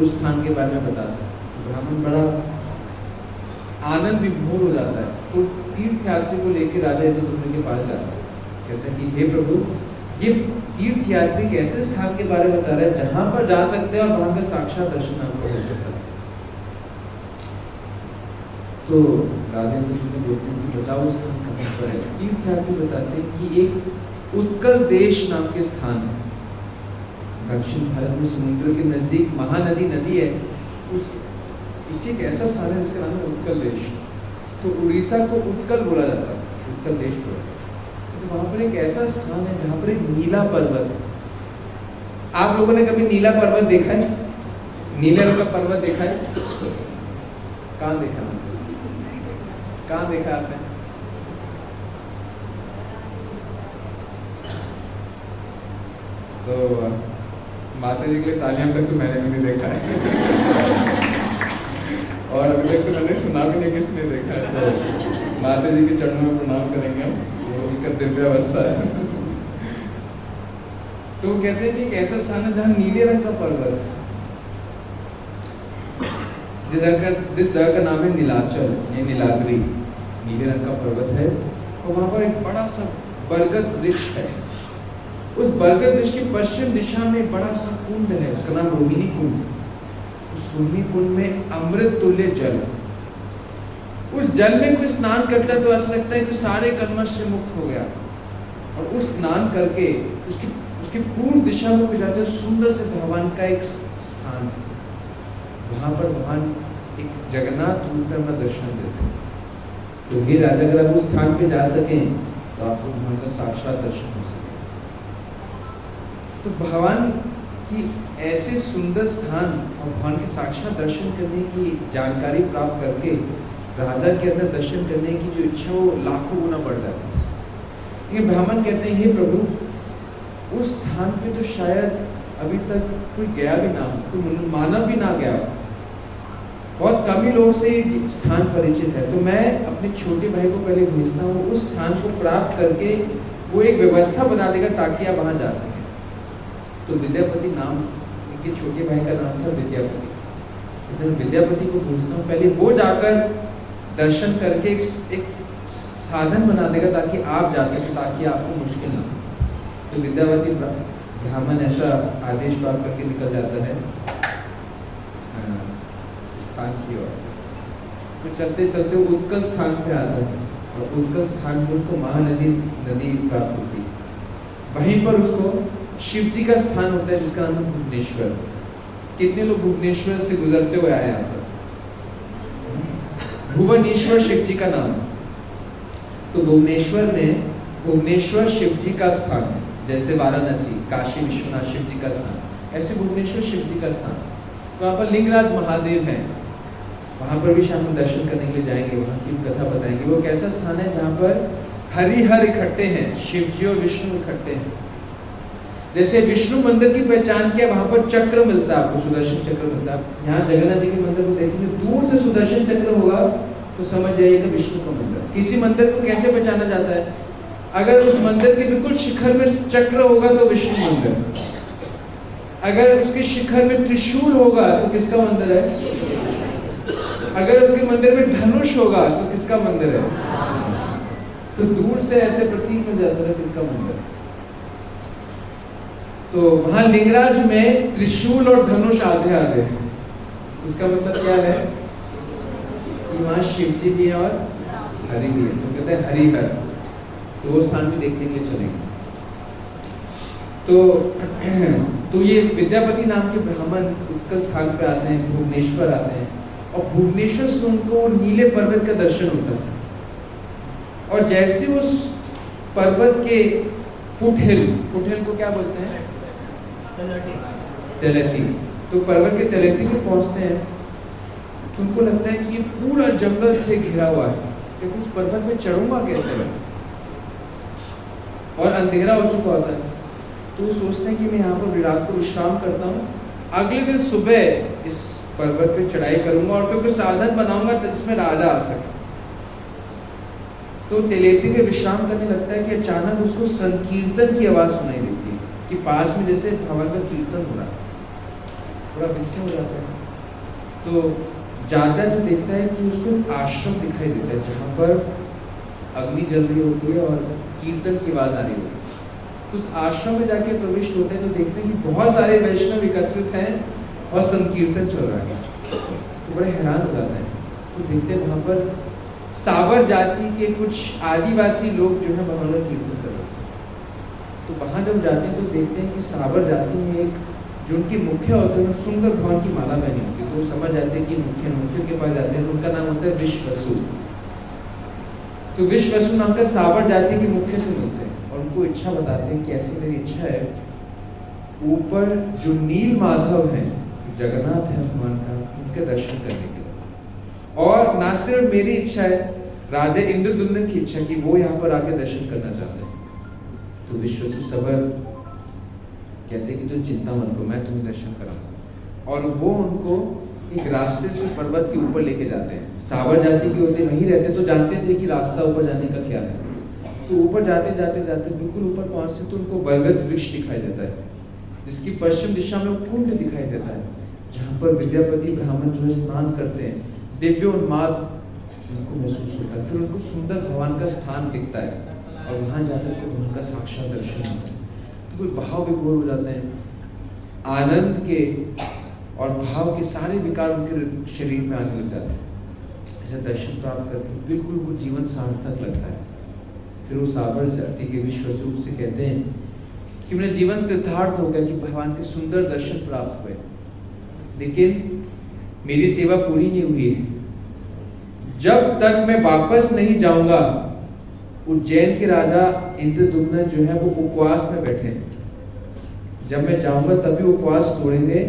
S1: उस स्थान के बारे में बता सकते। ब्राह्मण बड़ा आनंद विभोर हो जाता है। तो तीर्थ यात्री को लेकर राजा इंद्रदुम्न के पास जाता है, कहते हैं कि हे प्रभु, ये तीर्थ यात्री एक ऐसे स्थान के बारे में बता रहा है जहाँ पर जा सकते हैं और वहाँ का साक्षात दर्शन आपको हो सकता है। तो राजा इंद्रदुम्न बोलते हैं कि बताओ स्थान कहाँ पर है? तीर्थ यात्री बताते हैं कि एक उत्कल देश नाम के स्थान है, दक्षिण भारत में समुद्र के नजदीक महानदी नदी है, उस पीछे एक ऐसा स्थान है जिसका नाम है उत्कल देश। तो उड़ीसा को उत्कल बोला जाता है, उत्कल देश बोला जाता है। तो वहाँ पर एक ऐसा स्थान है जहाँ पर एक नीला पर्वत है। आप लोगों ने कभी नीला पर्वत देखा है? नीले रंग का पर्वत देखा है? कहाँ देखा? कहाँ देखा आपने? तो माता जी के लिए तालियां तक तो मैंने भी नहीं देखा है और अभी तक तो मैंने सुना भी नहीं किसने देखा है। तो माता जी के चरणों में प्रणाम करेंगे हम, वो उनका दिव्य अवस्था है। तो कहते हैं कि एक ऐसा स्थान है जहाँ नीले रंग का पर्वत है, जिस जगह का नाम है नीलाचल, ये नीलाद्री, नीले रंग का पर्वत है। और वहाँ पर एक बड़ा सा बरगद वृक्ष है। उस बरगद वृक्ष की पश्चिम दिशा में बड़ा सा कुंड है, उसका नाम रोहिणी कुंड। उस रोहिणी कुंड में अमृत तुल्य जल, उस जल में कोई स्नान करता है तो ऐसा लगता है कि सारे कलमश से मुक्त हो गया। और उस स्नान करके उसकी पूर्व दिशा में कोई जाते हैं, सुंदर से भगवान का एक स्थान, वहां पर भगवान एक जगन्नाथ रूप में अपना दर्शन देते हैं। तो ये राजा, अगर आप उस स्थान पे जा सकें तो आपको भगवान का साक्षात दर्शन हो सके। तो भगवान की ऐसे सुंदर स्थान और भगवान के साक्षात दर्शन करने की जानकारी प्राप्त करके राजा के अंदर दर्शन करने की जो इच्छा वो लाखों गुना बढ़ जाती है। ये ब्राह्मण कहते हैं, हे प्रभु, उस स्थान पे तो शायद अभी तक कोई गया भी ना हो, कोई मानव भी ना गया हो, बहुत कम ही लोग से स्थान परिचित है। तो मैं अपने छोटे भाई को पहले भेजता हूँ, उस स्थान को प्राप्त करके वो एक व्यवस्था बना देगा ताकि आप वहाँ जा सकें। तो विद्यापति नाम, इनके छोटे भाई का नाम था विद्यापति। तो मैं विद्यापति को भेजता हूँ, पहले वो जाकर दर्शन करके एक साधन बना देगा ताकि आप जा सकें, ताकि आपको मुश्किल ना हो। तो विद्यापति ब्राह्मण ऐसा आदेश प्राप्त करके निकल जाता है स्थान की ओर। तो चलते चलते उत्कल स्थान पे आता है और उत्कल स्थान पर उसको महानदी प्राप्त होती है। वहीं पर उसको शिव जी का स्थान होता है जिसका नाम है भुवनेश्वर। कितने लोग भुवनेश्वर से गुजरते हुए आए यहाँ पर? भुवनेश्वर शिव जी का नाम। तो भुवनेश्वर में भुवनेश्वर शिव जी का स्थान है, जैसे वाराणसी काशी विश्वनाथ शिव जी का स्थान, ऐसे भुवनेश्वर शिव जी का स्थान। तो वहाँ पर लिंगराज महादेव हैं, वहाँ पर भी शाम को दर्शन करने के लिए जाएंगे, वहाँ की कथा बताएंगे। वो कैसा स्थान है जहाँ पर हरिहर इकट्ठे हैं, शिव जी और विष्णु इकट्ठे हैं। जैसे विष्णु मंदिर की पहचान क्या, वहाँ पर चक्र मिलता है आपको, सुदर्शन चक्र मिलता है। यहाँ जगन्नाथ जी के मंदिर को देखेंगे, दूर से सुदर्शन चक्र होगा तो समझ जाइएगा विष्णु का मंदिर। किसी मंदिर को कैसे पहचाना जाता है? अगर उस मंदिर के बिल्कुल शिखर में चक्र होगा तो विष्णु मंदिर, अगर उसके शिखर में त्रिशूल होगा तो किसका मंदिर है? अगर उसके मंदिर में धनुष होगा तो किसका मंदिर है? तो दूर से ऐसे प्रतीक मिल जाता है किसका मंदिर। तो वहां लिंगराज में त्रिशूल और धनुष आधे आधे हैं। इसका मतलब क्या है कि वहां शिव जी भी है और हरि भी है, तो कहते हैं हरिहर। तो वो स्थान भी देखने के लिए चलेंगे। तो ये विद्यापति नाम के ब्राह्मण उत्कल स्थान पे आते हैं, भुवनेश्वर आते हैं, और भुवनेश्वर से उनको नीले पर्वत का दर्शन होता है। और जैसे उस पर्वत के फुटहिल को क्या बोलते हैं? तलहटी। तो पर्वत के तलहटी पे पहुंचते हैं तो उनको लगता है कि ये पूरा जंगल से घिरा हुआ है, लेकिन उस पर्वत में चढ़ूंगा कैसे मैं? और अंधेरा हो चुका होता है। तो सोचते हैं कि मैं यहाँ पर रात को विश्राम करता हूँ, अगले दिन सुबह इस पर्वत पे चढ़ाई करूंगा और फिर कोई साधन बनाऊंगा जिसमें राजा आ सके। तो तलहटी पे विश्राम करने लगता है कि अचानक उसको संकीर्तन की आवाज सुनाई देती है कि पास में जैसे भगवान का कीर्तन हो रहा है। थोड़ा विस्मय हो जाता है, तो जाता है तो देखता है कि उसको एक आश्रम दिखाई देता है जहाँ पर अग्नि जल रही होती है और कीर्तन की आवाज आ रही होती है। तो उस आश्रम में जाके प्रविष्ट होते हैं तो देखते हैं कि बहुत सारे वैष्णव एकत्रित हैं और संकीर्तन चल रहा है। तो बड़े हैरान हो जाते हैं। तो देखते हैं वहाँ पर साबर जाति के कुछ आदिवासी लोग जो है भगवान का कीर्तन कर रहे हैं। तो वहाँ जब जाते हैं तो देखते हैं कि साबर जाति में एक जो उनके मुखिया होते हैं सुंदर भगवान की माला पहनी होती है। तो समझ जाते हैं कि मुखिया के पास जाते हैं तो उनका नाम होता है विश्वसु। तो विश्वसु नाम का साबर जाति के मुखिया से मिलते हैं और उनको इच्छा बताते हैं कि ऐसी मेरी इच्छा है, ऊपर जो नील माधव है, जगन्नाथ है भगवान का, उनके दर्शन करने के लिए। और ना सिर्फ मेरी इच्छा है, राजा इंद्रद्युम्न की इच्छा कि वो यहाँ पर आके दर्शन करना चाहते हैं। तो विश्वसु सबर कहते हैं कि तुम चिंता मत करो, मैं तुम्हें दर्शन कराऊंगा। और वो उनको एक रास्ते से पर्वत के ऊपर लेके जाते हैं। साबर जाति के होते वहीं रहते तो जानते थे कि रास्ता ऊपर जाने का क्या है। तो ऊपर जाते जाते जाते बिल्कुल ऊपर पहुंचते तो उनको बरगद वृक्ष दिखाई देता है, जिसकी पश्चिम दिशा में कुंड दिखाई देता है, जहाँ पर विद्यापति ब्राह्मण जो है स्नान करते हैं। दिव्य उन्माद उनको महसूस होता है। फिर उनको सुंदर भगवान का स्थान दिखता है और वहां जाकर उनका साक्षात दर्शन होता है। तो कोई भाव विभोर हो जाते हैं, आनंद के और भाव के सारे विकार उनके शरीर में आने लग जाते हैं। ऐसा दर्शन प्राप्त करके बिल्कुल वो जीवन सार्थक लगता है। फिर वो साबर जाति के विश्वसूप से कहते हैं कि मेरा जीवन कृतार्थ हो गया कि भगवान के सुंदर दर्शन प्राप्त हुए, लेकिन मेरी सेवा पूरी नहीं हुई है। जब तक मैं वापस नहीं जाऊंगा, उज्जैन के राजा इंद्रदुम्न जो है वो उपवास में बैठे हैं। जब मैं जाऊंगा तभी उपवास तोड़ेंगे,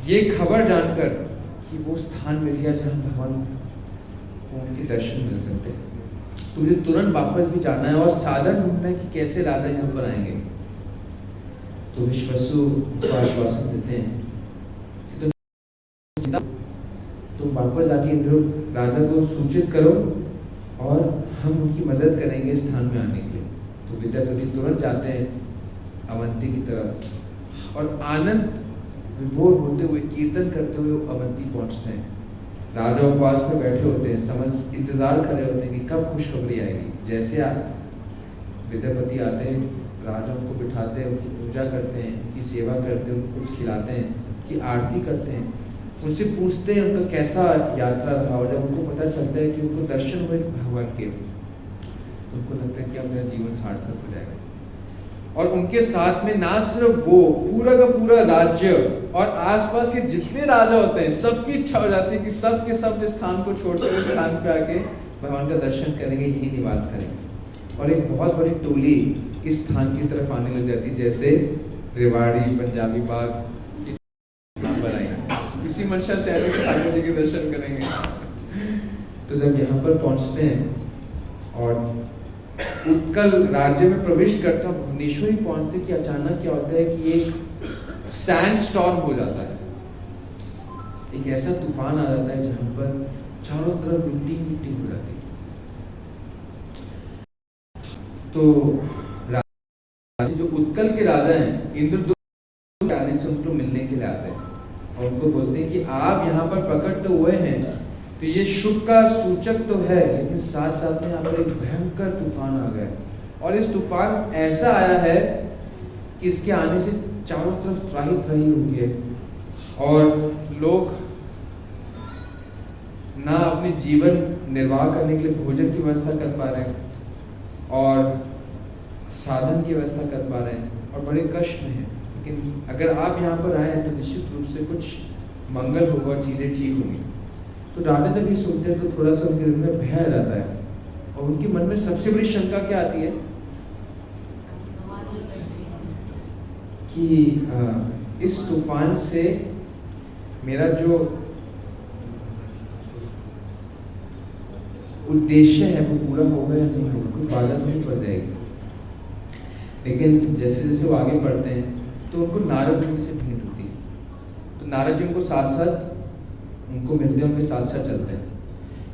S1: ये खबर जानकर कि वो स्थान मिल गया जहां भगवान को उनके दर्शन मिल सकते हैं। तो मुझे तुरंत वापस भी जाना है और साधन ढूंढना है कि कैसे राजा यहाँ पर आएंगे। तो विश्वसु को आश्वासन देते हैं कि तुम वापस आके इंद्र राजा को सूचित करो और हम उनकी मदद करेंगे स्थान में आने के लिए। तो विद्यापति तुरंत जाते हैं अवंती की तरफ और आनंद विभोर होते हुए कीर्तन करते हुए अवंती पहुंचते हैं। राजा उपवास में बैठे होते हैं, समझ इंतजार कर रहे होते हैं कि कब खुशखबरी आएगी। जैसे विद्यापति आते हैं, राजा उनको बिठाते हैं, उनकी पूजा करते हैं, उनकी सेवा करते हैं, उनको कुछ खिलाते हैं, उनकी आरती करते हैं, उनसे पूछते हैं उनका कैसा यात्रा रहा। और जब उनको पता चलता है कि उनको दर्शन हुए भगवान के, उनको लगता है कि अब मेरा जीवन सार्थक हो जाएगा। और उनके साथ में ना सिर्फ वो, पूरा का पूरा राज्य और आसपास के जितने राजा होते हैं, सबकी इच्छा हो जाती है कि सब के सब इस स्थान को छोड़कर इस स्थान पे आके भगवान का दर्शन करेंगे, यही निवास करेंगे। और एक बहुत बड़ी टोली इस स्थान की तरफ आने लग जाती है, जैसे रेवाड़ी, पंजाबी बाग की पर आई, इसी मंशा से आने के ठाकुर जी के दर्शन करेंगे। तो जब यहाँ पर पहुँचते हैं और उत्कल राज्य में प्रवेश करते हैं, भुवनेश्वर ही पहुंचते कि अचानक क्या होता है कि एक सैंड स्टॉर्म हो जाता है। एक ऐसा तूफान आ जाता है जहां पर चारों तरफ मिट्टी मिट्टी हो जाती है। तो जो उत्कल के राजा हैं, इंद्रदुम्न आने से उनको मिलने के लिए आते हैं और उनको बोलते हैं कि आप यहाँ पर प्रकट तो हुए हैं, तो ये शुभ का सूचक तो है, लेकिन साथ साथ में यहाँ पर एक भयंकर तूफान आ गया। और इस तूफान ऐसा आया है कि इसके आने से चारों तरफ त्राही त्राही हो गई और लोग ना अपने जीवन निर्वाह करने के लिए भोजन की व्यवस्था कर पा रहे हैं और साधन की व्यवस्था कर पा रहे हैं और बड़े कष्ट में हैं। लेकिन अगर आप यहाँ पर आए हैं तो निश्चित रूप से कुछ मंगल होगा और चीज़ें ठीक होंगी। तो राजा जब ये सुनते हैं तो थोड़ा सा उनके दिल में भय आ जाता है और उनके मन में सबसे बड़ी शंका क्या आती है कि इस तूफान से मेरा जो उद्देश्य है वो पूरा होगा या नहीं होगा, कोई बाधा तो नहीं पड़ जाएगी। लेकिन जैसे जैसे वो आगे बढ़ते हैं तो उनको नारद जी से भेंट होती है। तो नारद जी उनको साथ साथ उनको मिलते हैं, उनके साथ साथ चलते हैं।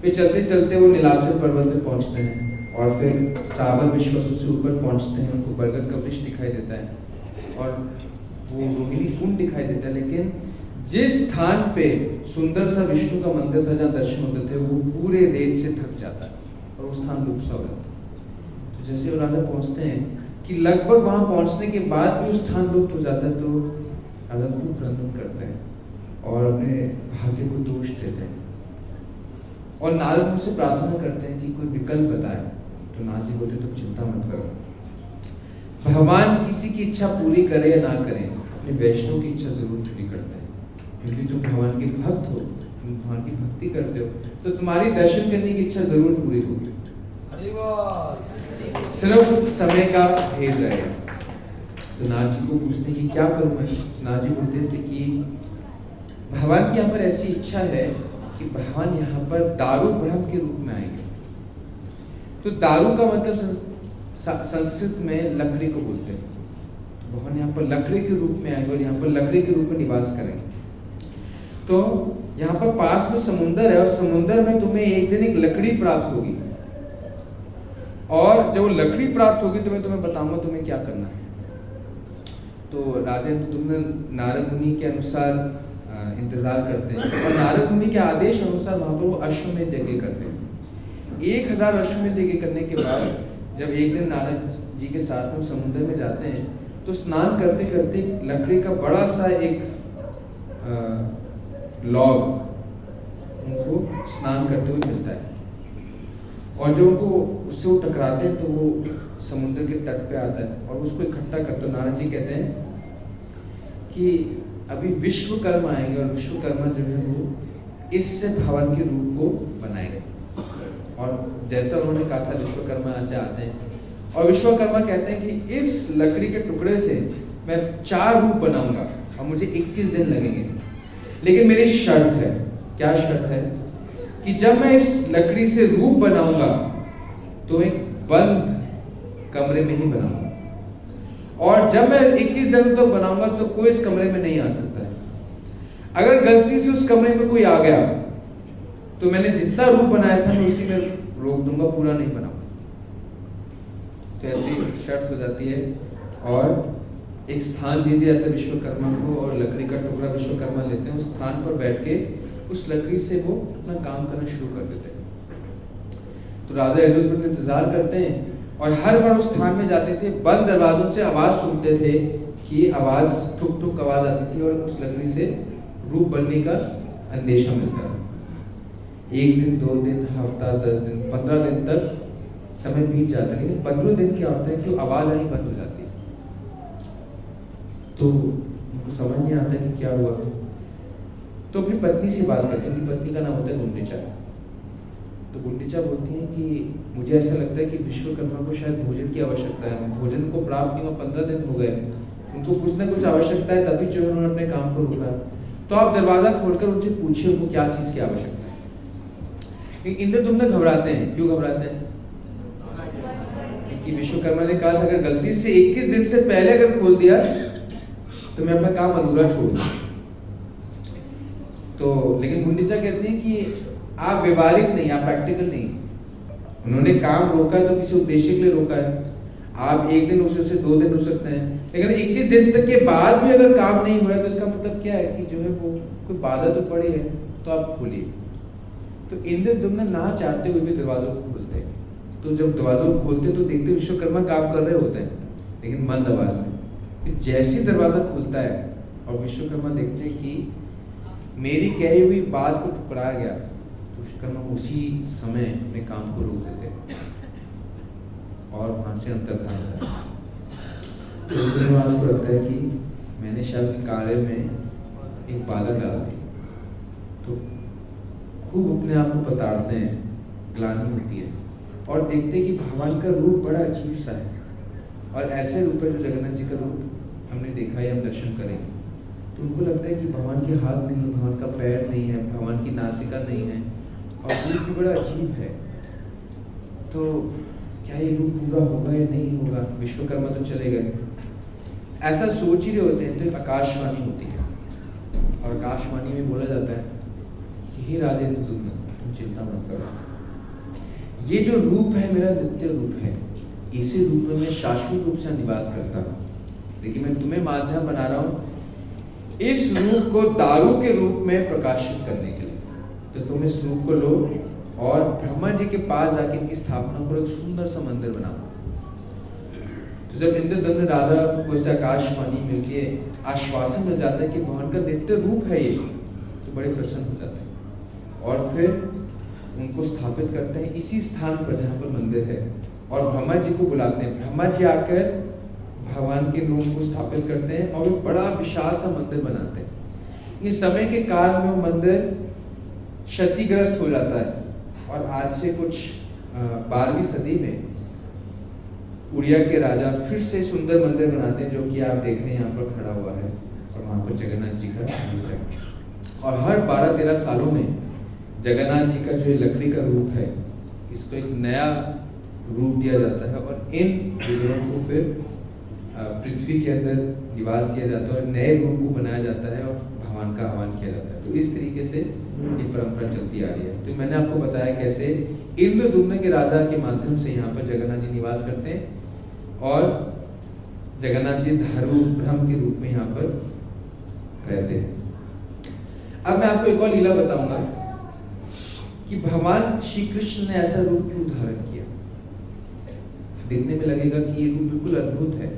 S1: फिर चलते चलते वो नीलाचल पर्वत पे पहुंचते हैं और फिर साबर विश्वसु से ऊपर पहुंचते हैं। उनको बरगद का वृक्ष दिखाई देता है और वो रोहिणी कुंड दिखाई देता है। लेकिन जिस स्थान पे सुंदर सा विष्णु का मंदिर था जहाँ दर्शन होते थे, वो पूरे रेत से थक जाता है और वो स्थान लुप्त हो जाता है। तो जैसे वो राजा पहुंचते हैं कि लगभग वहां पहुंचने के बाद भी उस स्थान लुप्त हो जाता है, तो राजा खूब क्रंदन करते हैं और अपने भाग्य को दोष देते हैं और नारद मुझसे प्रार्थना करते हैं कि कोई विकल्प बताए। तो नारद जी बोलते तुम चिंता मत करो, भगवान किसी की इच्छा पूरी करे या ना करे, अपने वैष्णव की इच्छा जरूर पूरी करते हैं, क्योंकि तुम भगवान के भक्त हो, तुम भगवान की भक्ति करते हो, तो तुम्हारी दर्शन करने की इच्छा जरूर पूरी होगी। सिर्फ समय का भेद रहेगा। तो नारद जी को पूछते हैं कि क्या करूं मैं। नारद जी बोलते थे कि भगवान की यहाँ पर ऐसी इच्छा है कि भगवान यहाँ पर दारू ब्रह्म के रूप में आएंगे। तो दारू का मतलब संस्कृत में लकड़ी को बोलते हैं। तो भगवान यहाँ पर लकड़ी के रूप में आएंगे और यहाँ पर लकड़ी के रूप में निवास करेंगे। तो यहाँ पर पास में समुंदर है और समुंदर में तुम्हें एक दिन एक लकड़ी प्राप्त होगी और जब वो लकड़ी प्राप्त होगी तो मैं तुम्हें बताऊंगा तुम्हें क्या करना है। तो राजा तुमने नारद मुनि के अनुसार इंतजार करते हैं और नारद मुनि के आदेश अनुसार वहां पर वो अश्वमेध यज्ञ करते हैं। 1000 अश्वमेध यज्ञ करने के बाद जब एक दिन नारद जी के साथ हम समुद्र में जाते हैं तो स्नान करते करते लकड़ी का बड़ा सा एक लॉग उनको स्नान करते हुए मिलता है, और जो उनको उससे वो टकराते हैं तो वो समुद्र के तट पे आता है और उसको इकट्ठा करते हैं। नारद जी कहते हैं कि अभी विश्वकर्मा आएंगे और विश्वकर्मा जो है वो इससे भगवान के रूप को बनाएंगे। और जैसा उन्होंने कहा था विश्वकर्मा ऐसे आते हैं और विश्वकर्मा कहते हैं कि इस लकड़ी के टुकड़े से मैं 4 रूप बनाऊंगा और मुझे 21 दिन लगेंगे, लेकिन मेरी शर्त है। क्या शर्त है? कि जब मैं इस लकड़ी से रूप बनाऊंगा तो एक बंद कमरे में ही बनाऊंगा, और जब मैं 21 दिन तक बनाऊंगा तो कोई इस कमरे में नहीं आ सकता है। अगर गलती से उस कमरे में कोई आ गया तो मैंने जितना रूप बनाया था मैं उसी में रोक दूंगा, पूरा नहीं बनाऊंगा। तो ऐसी शर्त हो जाती है और एक स्थान दे दिया जाता है विश्वकर्मा को, और लकड़ी का टुकड़ा विश्वकर्मा लेते हैं, उस स्थान पर बैठ के उस लकड़ी से वो अपना काम करना शुरू कर देते हैं। तो राजा इंद्रद्युम्न इंतजार करते हैं और हर बार उस स्थान में जाते थे, बंद दरवाजों से आवाज सुनते थे कि आवाज ठुक ठुक आवाज आती थी और उस लकड़ी से रूप बनने का अंदेशा मिलता था। 1 दिन, 2 दिन, हफ्ता, 10 दिन, 15 दिन तक समय बीत जाता है, लेकिन 15 दिन क्या होता है कि आवाज आनी बंद हो जाती है। तो उनको समझ नहीं आता कि क्या हुआ। तो अपनी पत्नी से बात करते हैं, उनकी पत्नी का नाम होता है गुंडीचा। तो गुंडीचा बोलती हैं कि मुझे ऐसा लगता है कि विश्वकर्मा को शायद भोजन की आवश्यकता है, भोजन को प्राप्त नहीं हुआ, 15 दिन हो गए, उनको कुछ ना कुछ आवश्यकता है, तभी जो उन्होंने अपने काम को रोका। तो आप दरवाजा खोलकर उनसे पूछिए उनको क्या चीज की आवश्यकता है। इंद्रद्युम्न घबराते हैं। क्यों घबराते हैं? कि विश्वकर्मा ने कहा था अगर गलती से 21 दिन से पहले अगर खोल दिया तो मैं अपना काम अधूरा छोड़ दूं। तो लेकिन गुंडीचा कहती है कि आप व्यवहारिक नहीं, आप प्रैक्टिकल नहीं। उन्होंने काम रोका तो किसी उद्देश्य के लिए रोका है। आप 1 दिन रुक सकते, 2 दिन रुक सकते हैं, लेकिन 21 दिन तक के बाद भी अगर काम नहीं हो रहा है तो इसका मतलब क्या है कि जो है वो कोई बाधा तो पड़ी है, तो आप खोलिए। तो इंद्रद्युम्न ना चाहते हुए भी दरवाजों को खोलते हैं। तो जब दरवाजों को खोलते तो देखते विश्वकर्मा काम कर रहे होते हैं, लेकिन मंद आवाज में। फिर जैसे दरवाजा खुलता है और विश्वकर्मा देखते हैं कि मेरी कही हुई बात को ठुकराया गया, तो विश्वकर्मा उसी समय अपने काम को रोक देते और वहां से अंतर्धान होता है। तो विश्वकर्मा को लगता है कि मैंने शायद कार्य में एक बाधा डाल दी। तो खूब अपने आप को पताड़ते हैं, ग्लानि होती है और देखते हैं कि भगवान का रूप बड़ा अजीब सा है, और ऐसे रूप है जो जगन्नाथ जी का रूप हमने देखा है, हम दर्शन करेंगे। तो उनको लगता है कि भगवान के हाथ नहीं है, भगवान का पैर नहीं है, भगवान की नासिका नहीं है, और रूप भी बड़ा अजीब है। तो क्या ये रूप पूरा होगा या नहीं होगा? विश्वकर्मा तो चले गए, ऐसा सोच ही रहे होते हैं तो एक आकाशवाणी होती है, और आकाशवाणी में बोला जाता है कि हे राजे इंद्रद्युम्न, तुम चिंता मत करो, ये जो रूप है मेरा नित्य रूप है, इसी रूप में मैं शाश्वत रूप से निवास करता हूँ, लेकिन मैं तुम्हें माध्यम बना रहा हूँ इस रूप को दारू के रूप में प्रकाशित करने के लिए। तो तुम इस रूप को लो और ब्रह्मा जी के पास जाके इनकी स्थापना करो, एक सुंदर सा मंदिर बनाओ। तो जब इंद्रद्युम्न राजा को ऐसे आकाशवाणी मिलके आश्वासन मिल जाता है कि भगवान का नित्य रूप है ये, तो बड़े प्रसन्न हो जाते हैं और फिर उनको स्थापित करते हैं इसी स्थान पर जहाँ पर मंदिर है, और ब्रह्मा जी को बुलाते हैं। ब्रह्मा जी आकर भगवान के रूप को स्थापित करते हैं और वो बड़ा विशाल सा मंदिर बनाते हैं। ये समय के काल में वो मंदिर क्षतिग्रस्त हो जाता है, और आज से कुछ 12वीं सदी में उड़िया के राजा फिर से सुंदर मंदिर बनाते हैं, जो कि आप देख रहे हैं यहाँ पर खड़ा हुआ है, और वहाँ पर जगन्नाथ जी का मंदिर है। और हर 12-13 सालों में जगन्नाथ जी का जो लकड़ी का रूप है, इसको एक नया रूप दिया जाता है, और इन विग्रहों को फिर पृथ्वी के अंदर निवास किया जाता है और नए रूप को बनाया जाता है और भगवान का आह्वान किया जाता है। तो इस तरीके से ये परंपरा चलती आ रही है। तो मैंने आपको बताया कैसे इंद्रद्युम्न के राजा के माध्यम से यहाँ पर जगन्नाथ जी निवास करते हैं, और जगन्नाथ जी ब्रह्म के रूप में यहाँ पर रहते हैं। अब मैं आपको एक और लीला बताऊंगा कि भगवान श्री कृष्ण ने ऐसा रूप क्यों धारण किया। देखने में लगेगा कि ये रूप बिल्कुल अद्भुत है,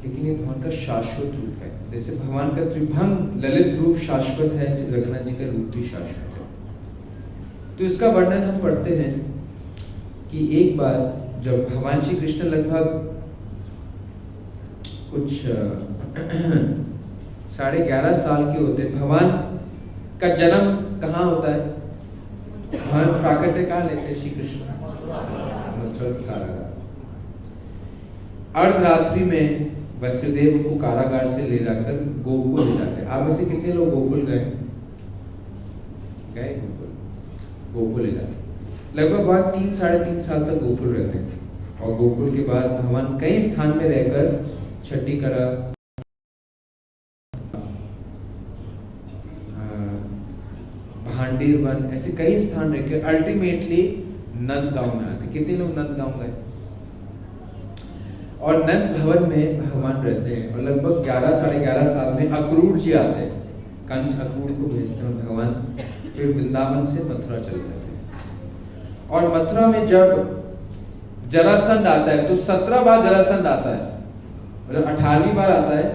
S1: लेकिन ये भगवान का शाश्वत रूप है। जैसे भगवान का त्रिभंग ललित रूप शाश्वत है, ऐसे रघुनाथ जी का रूप भी शाश्वत है। तो इसका वर्णन हम पढ़ते हैं कि एक बार जब भगवान श्री कृष्ण लगभग कुछ 11.5 साल के होते, भगवान का जन्म कहाँ होता है? भगवान प्राकट्य कहाँ लेते हैं श्री कृष्ण? मथुरा के कारागार। अर्धरात्रि में वसुदेव उनको कारागार से ले जाकर गोकुल ले जाते हैं। आप में से कितने लोग गोकुल गए? गोकुल ले जाते। लगभग वहाँ 3-3.5 साल तक गोकुल रहते हैं, और गोकुल के बाद भगवान कई स्थान में रहकर छठीकरा, भांडीर वन, ऐसे कई स्थान रहकर अल्टीमेटली नंदगांव में आते। कितने लोग नंदगांव गए? और नंद भवन में भगवान रहते हैं, और लगभग 11-11.5 साल में अक्रूर जी आते हैं। कंस अक्रूर को भेजते हैं, भगवान फिर वृंदावन से मथुरा चले जाते हैं। और मथुरा में जब जरासंध आता है तो 17 बार जरासंध आता है, मतलब 18वीं बार आता है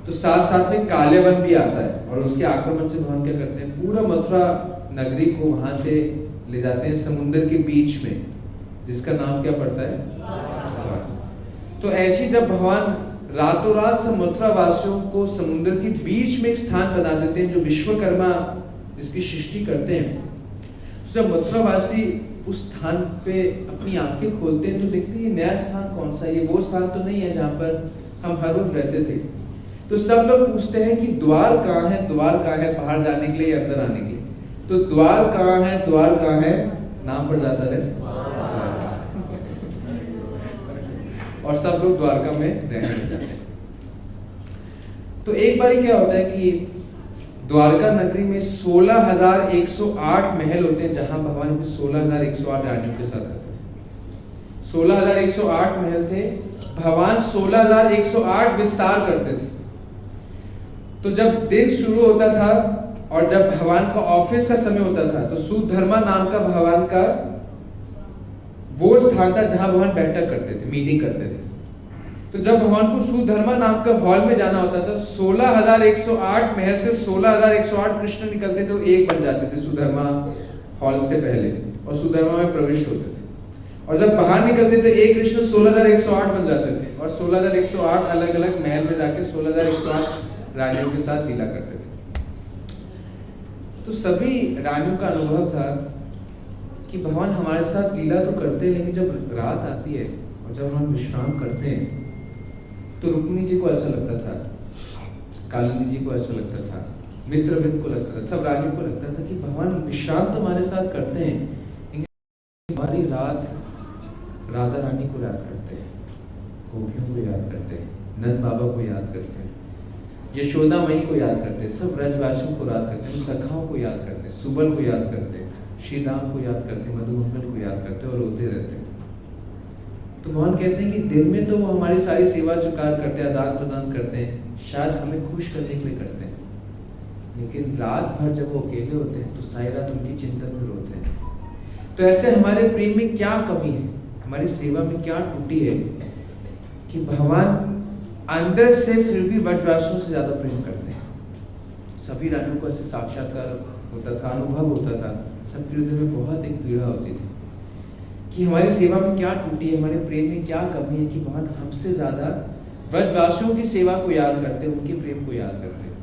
S1: तो साथ में कालेवन भी आता है, और उसके आक्रमण से भगवान क्या करते हैं? पूरा मथुरा नगरी को वहां से ले जाते हैं समुद्र के बीच में, जिसका नाम क्या पड़ता है? तो ऐसी जब भगवान रातों रात सब मथुरा वासियों को समुद्र के बीच में एक स्थान बना देते हैं, जो विश्वकर्मा जिसकी सृष्टि करते हैं, जब मथुरा वासी उस स्थान पे अपनी आंखें खोलते हैं तो देखते हैं ये नया स्थान कौन सा है? ये वो स्थान तो नहीं है जहाँ पर हम हर रोज रहते थे। तो सब लोग पूछते हैं कि द्वार कहाँ है, द्वार कहाँ है बाहर जाने के लिए, अंदर आने के लिए? तो द्वार कहाँ है, द्वार कहाँ है, नाम पर जाता है, और सब लोग द्वारका में रहने लग जाते हैं। तो एक बार क्या होता है कि द्वारका नगरी में 16,108 महल होते हैं, जहां भगवान के 16,108 रानियों के साथ रहते थे। 16,108 महल थे, भगवान 16,108 विस्तार करते थे। तो जब दिन शुरू होता था और जब भगवान का ऑफिस का समय होता था, तो सुधर्मा नाम का भगवान का वो स्थान था जहां भगवान बैठक करते थे, मीटिंग करते थे। तो जब भगवान को सुधर्मा नाम का हॉल में जाना होता था, 16,108 महल से 16,108 कृष्ण निकलते थे, एक बन जाते थे सुधर्मा हॉल से पहले, और सुधर्मा में प्रविष्ट होते थे। और जब बाहर निकलते थे एक कृष्ण 16,108 बन जाते थे, और 16,108 अलग अलग महल में जाके 16,108 रानियों के साथ लीला करते थे। तो सभी रानियों का अनुभव था कि भगवान हमारे साथ लीला तो करते हैं, लेकिन जब रात आती है और जब हम विश्राम करते हैं तो रुक्मिणी जी को ऐसा लगता था, कालिंदी जी को ऐसा लगता था, मित्रविंद को लगता था, सब रानियों को लगता था कि भगवान विश्राम तो हमारे साथ करते हैं, लेकिन हमारी रात राधा रानी को याद करते हैं, गोपियों को याद करते हैं, नंद बाबा को याद करते हैं, यशोदा मई को याद करते हैं, सब ब्रजवासियों को याद करते हैं, सखाओं को याद करते हैं, सुबल को याद करते हैं, श्रीदाम को याद करते हैं, मधुमंगल को याद करते हैं, और रोते रहते हैं। तो भगवान कहते हैं कि दिन में तो वो हमारी सारी सेवा स्वीकार करते हैं, आदान प्रदान करते हैं, शायद हमें खुश करने के लिए करते हैं, लेकिन रात भर जब वो अकेले होते हैं तो सारी रात उनकी चिंतन में रोते हैं। तो ऐसे हमारे प्रेम में क्या कमी है, हमारी सेवा में क्या टूटी है कि भगवान अंदर से फिर भी ब्रजवासियों से ज्यादा प्रेम करते हैं। सभी रानियों को ऐसे साक्षात्कार होता था, अनुभव होता था, सबके हृदय में बहुत एक पीड़ा होती थी कि हमारी सेवा में क्या टूटी है, हमारे प्रेम में क्या कमी है कि भगवान हमसे ज्यादा ब्रजवासियों की सेवा को याद करते हैं, उनके प्रेम को याद करते हैं।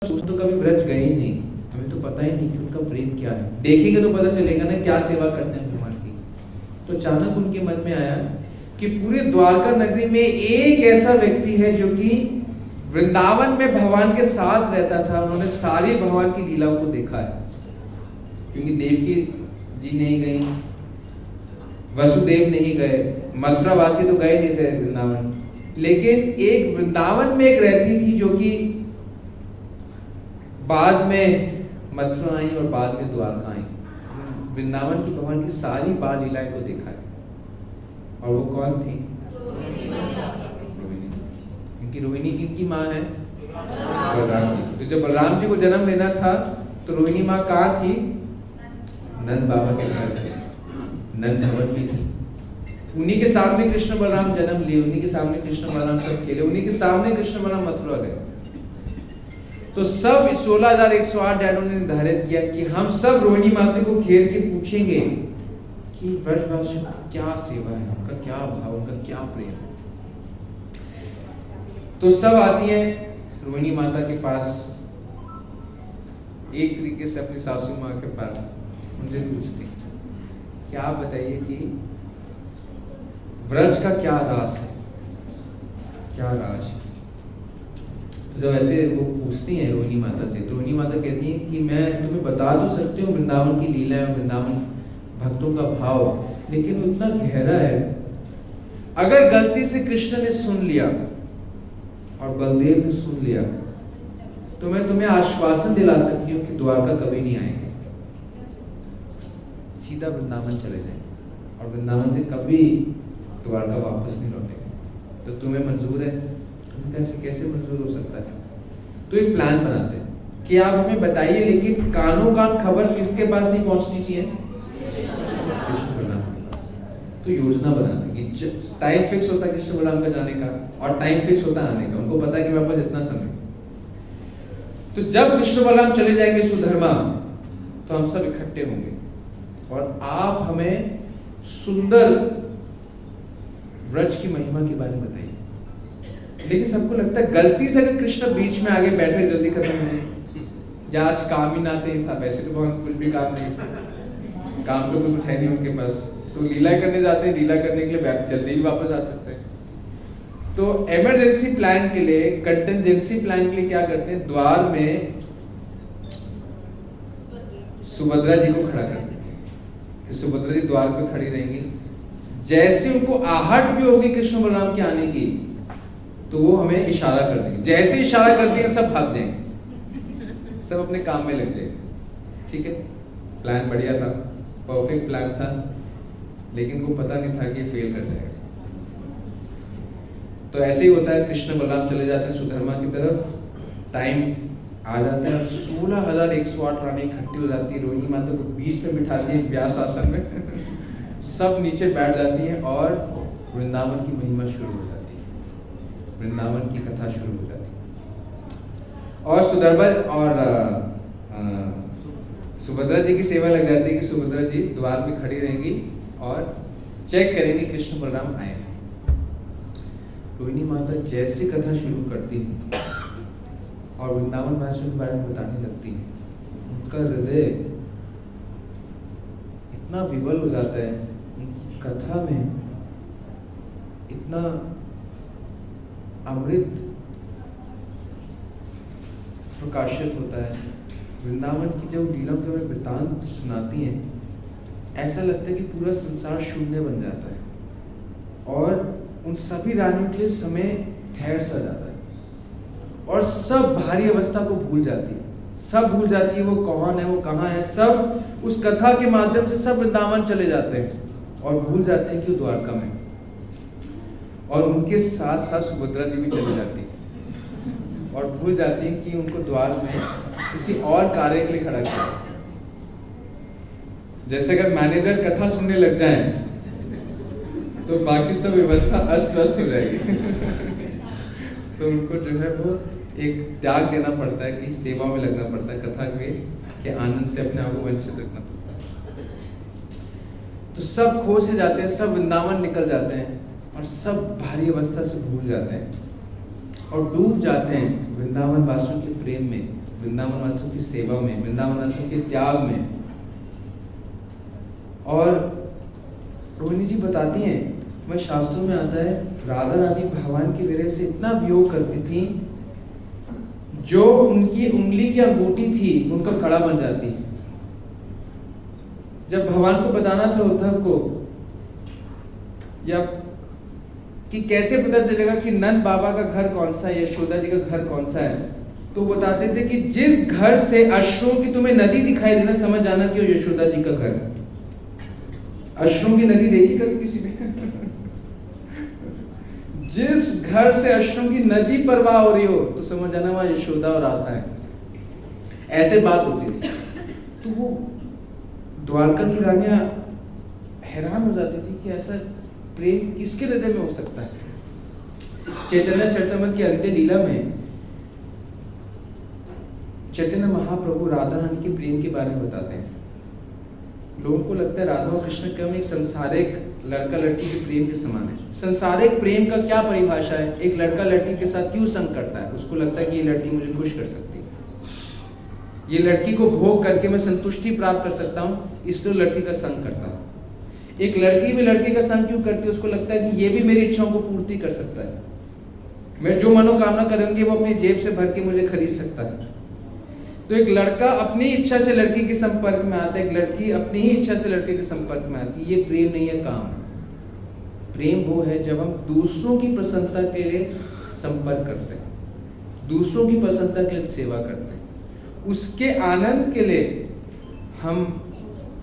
S1: तो सब तो कभी ब्रज गए ही नहीं, हमें तो पता ही नहीं कि उनका प्रेम क्या है। देखेंगे तो पता चलेगा ना क्या सेवा करते हैं भगवान की। तो अचानक उनके मन में आया कि पूरे द्वारका नगरी में एक ऐसा व्यक्ति है जो कि वृंदावन में भगवान के साथ रहता था, उन्होंने सारी भगवान की लीलाओं को देखा है, क्योंकि देवकी जी नहीं गई, वसुदेव नहीं गए, मथुरा वासी तो गए नहीं थे वृंदावन, लेकिन एक वृंदावन में एक रहती थी जो कि बाद में मथुरा आई और बाद में द्वारका आई, वृंदावन की भगवान की सारी बाल लीलाएं को देखा है। और वो कौन थी? रोहिणी। क्योंकि रोहिणी किनकी माँ है? बलराम जी। तो जब बलराम जी को जन्म लेना था तो रोहिणी माँ कहाँ थी? नंद बाबा के घर में, नंद भवन में थी। उन्हीं के सामने कृष्ण बलराम जन्म लिए, उन्हीं के सामने कृष्ण बलराम सब खेले, उन्हीं के सामने कृष्ण बलराम मथुरा गए। तो सब 16,108 डैडों ने निर्धारित किया कि हम सब रोहिणी माता को घेर के पूछेंगे कि व्रजवासियों की क्या सेवा है, उनका क्या भाव, उनका क्या प्रेम। तो सब आती है रोहिणी माता के पास, एक तरीके से अपनी सासू माँ के पास, उनसे पूछती कि आप बताइए कि व्रज का क्या राज है, क्या राज है। जब ऐसे वो पूछती हैं रोहिणी माता से, तो रोहिणी माता कहती हैं कि मैं तुम्हें बता तो सकती हूँ वृंदावन की लीला है, वृंदावन भक्तों का भाव, लेकिन वो इतना गहरा है, अगर गलती से कृष्ण ने सुन लिया और बलदेव ने सुन लिया तो मैं तुम्हें आश्वासन दिला सकती हूँ कि द्वारका कभी नहीं आएंगे, सीधा वृंदावन चले जाएंगे और वृंदावन से कभी द्वारका वापस नहीं लौटेंगे। तो तुम्हें मंजूर है? कैसे मंजूर हो सकता है? तो एक प्लान बनाते हैं कि आप हमें बताइए, लेकिन कानों कान खबर किसके पास नहीं पहुंचनी चाहिए? कृष्ण बलराम के पास। तो योजना बनाते हैं कि टाइम फिक्स होता है कृष्ण बलराम का जाने का और टाइम फिक्स होता है आने का, उनको पता है कि मेरे पास इतना समय। तो जब कृष्ण बलराम चले जाएंगे सुधर्मा तो हम सब इकट्ठे होंगे और आप हमें सुंदर व्रज की महिमा के बारे में बताइए। लेकिन सबको लगता है गलती से अगर कृष्ण बीच में आगे बैठे जल्दी खत्म हो, या आज काम ही ना था, वैसे तो बहुत कुछ भी काम नहीं, काम तो कुछ है नहीं उनके पास, तो लीला करने जाते हैं, लीला करने के लिए जल्दी भी वापस आ सकते हैं। तो इमरजेंसी प्लान के लिए, कंटिजेंसी प्लान के लिए क्या करते हैं, द्वार में सुभद्रा जी को खड़ा कर देते हैं कि सुभद्रा जी द्वार पे खड़ी रहेंगी, जैसे उनको आहट भी होगी कृष्ण बलराम के आने की तो वो हमें इशारा कर देंगे, जैसे इशारा कर दिया सब भाग जाएंगे, सब अपने काम में लग जाएंगे। ठीक है, प्लान बढ़िया था, परफेक्ट प्लान था, लेकिन को पता नहीं था कि फेल कर जाएगा। तो ऐसे ही होता है, कृष्ण बलराम चले जाते हैं सुधर्मा की तरफ, टाइम आ जाता है, 16,108 रानी इकट्ठी हो जाती है, रोहिणी माता को बीच में बिठाती है व्यास आसन में सब नीचे बैठ जाती हैं और वृंदावन की महिमा शुरू हो जाती है, वृंदावन की कथा शुरू हो जाती है। और सुधर्मा और सुभद्रा जी की सेवा लग जाती है कि सुभद्रा जी द्वार पे खड़ी रहेंगी और चेक करेंगे कृष्ण बलराम आए। रोहिणी माता जैसे कथा शुरू करती है और वृंदावन वासियों के बारे में बताने लगती है, उनका हृदय इतना विवल हो जाता है, उनकी कथा में इतना अमृत प्रकाशित होता है। वृंदावन की जब लीलाओं के बारे में वृतांत सुनाती हैं, ऐसा लगता है कि पूरा संसार शून्य बन जाता है और उन सभी रानियों के लिए समय ठहर सा जाता है और सब भारी अवस्था को भूल जाती है, सब भूल जाती है वो कौन है, वो कहाँ है, सब उस कथा के माध्यम से सब वृंदावन चले जाते हैं और भूल जाते हैं कि वो द्वारका में, और उनके साथ साथ सुभद्रा जी भी चली जाती है और भूल जाती है कि उनको द्वार में किसी और कार्य के लिए खड़ा किया। जैसे अगर मैनेजर कथा सुनने लग जाए तो बाकी सब व्यवस्था अस्त व्यस्त हो जाएगी तो उनको जो है वो एक त्याग देना पड़ता है कि सेवा में लगना पड़ता है, कथा के आनंद से अपने आप को वंचित रखना पड़ता है। तो सब खो से जाते हैं, सब वृंदावन निकल जाते हैं और सब भारी अवस्था से भूल जाते हैं और डूब जाते हैं वृंदावन वासियों के प्रेम में, वृंदावन वासियों की सेवा में, वृंदावन वासियों के त्याग में। और रोहिणी जी बताती हैं, मैं शास्त्रों में आता है, राधा रानी भगवान की विरह से इतना वियोग करती थी, जो उनकी उंगली की अंगूठी थी उनका कड़ा बन जाती। जब भगवान को बताना था उद्धव को या कि कैसे पता चलेगा कि नंद बाबा का घर कौन सा है, यशोदा जी का घर कौन सा है, तो बताते थे कि जिस घर से अश्रुओं की तुम्हें नदी दिखाई देना, समझ जाना कि वो यशोदा जी का घर। अश्रुओं की नदी देखी कभी किसी ने जिस घर से अश्रुओं की नदी प्रवाह हो रही हो तो समझ जाना वहां यशोदा और राधा है। ऐसे बात होती थी। तो वो द्वारका की रानियां हैरान हो जाती थी कि ऐसा प्रेम किसके हृदय में हो सकता है? चैतन्य चरितामृत की अंत्य लीला में चैतन्य महाप्रभु राधा रानी के प्रेम के बारे में बताते हैं। लोगों को लगता है राधा और कृष्ण केवल एक संसारिक लड़का लड़की के प्रेम के समान है। संसारिक प्रेम का क्या परिभाषा है? एक लड़का लड़की के साथ क्यों संग करता है? उसको लगता है कि ये लड़की मुझे खुश कर सकती है, ये लड़की को भोग करके मैं संतुष्टि प्राप्त कर सकता हूँ, इसलिए लड़की का संग करता है। एक लड़की भी लड़के का संग क्यों करती है? उसको लगता है कि ये भी मेरी इच्छाओं को पूर्ति कर सकता है, मैं जो मनोकामना करूंगी वो अपनी जेब से भर के मुझे खरीद सकता है। तो एक लड़का अपनी इच्छा से लड़की के संपर्क में आता है, एक लड़की अपनी ही इच्छा से लड़के के संपर्क में आती है। ये प्रेम नहीं है, काम है। प्रेम वो है जब हम दूसरों की प्रसन्नता के लिए संपर्क करते हैं, दूसरों की प्रसन्नता के लिए सेवा करते हैं, उसके आनंद के लिए हम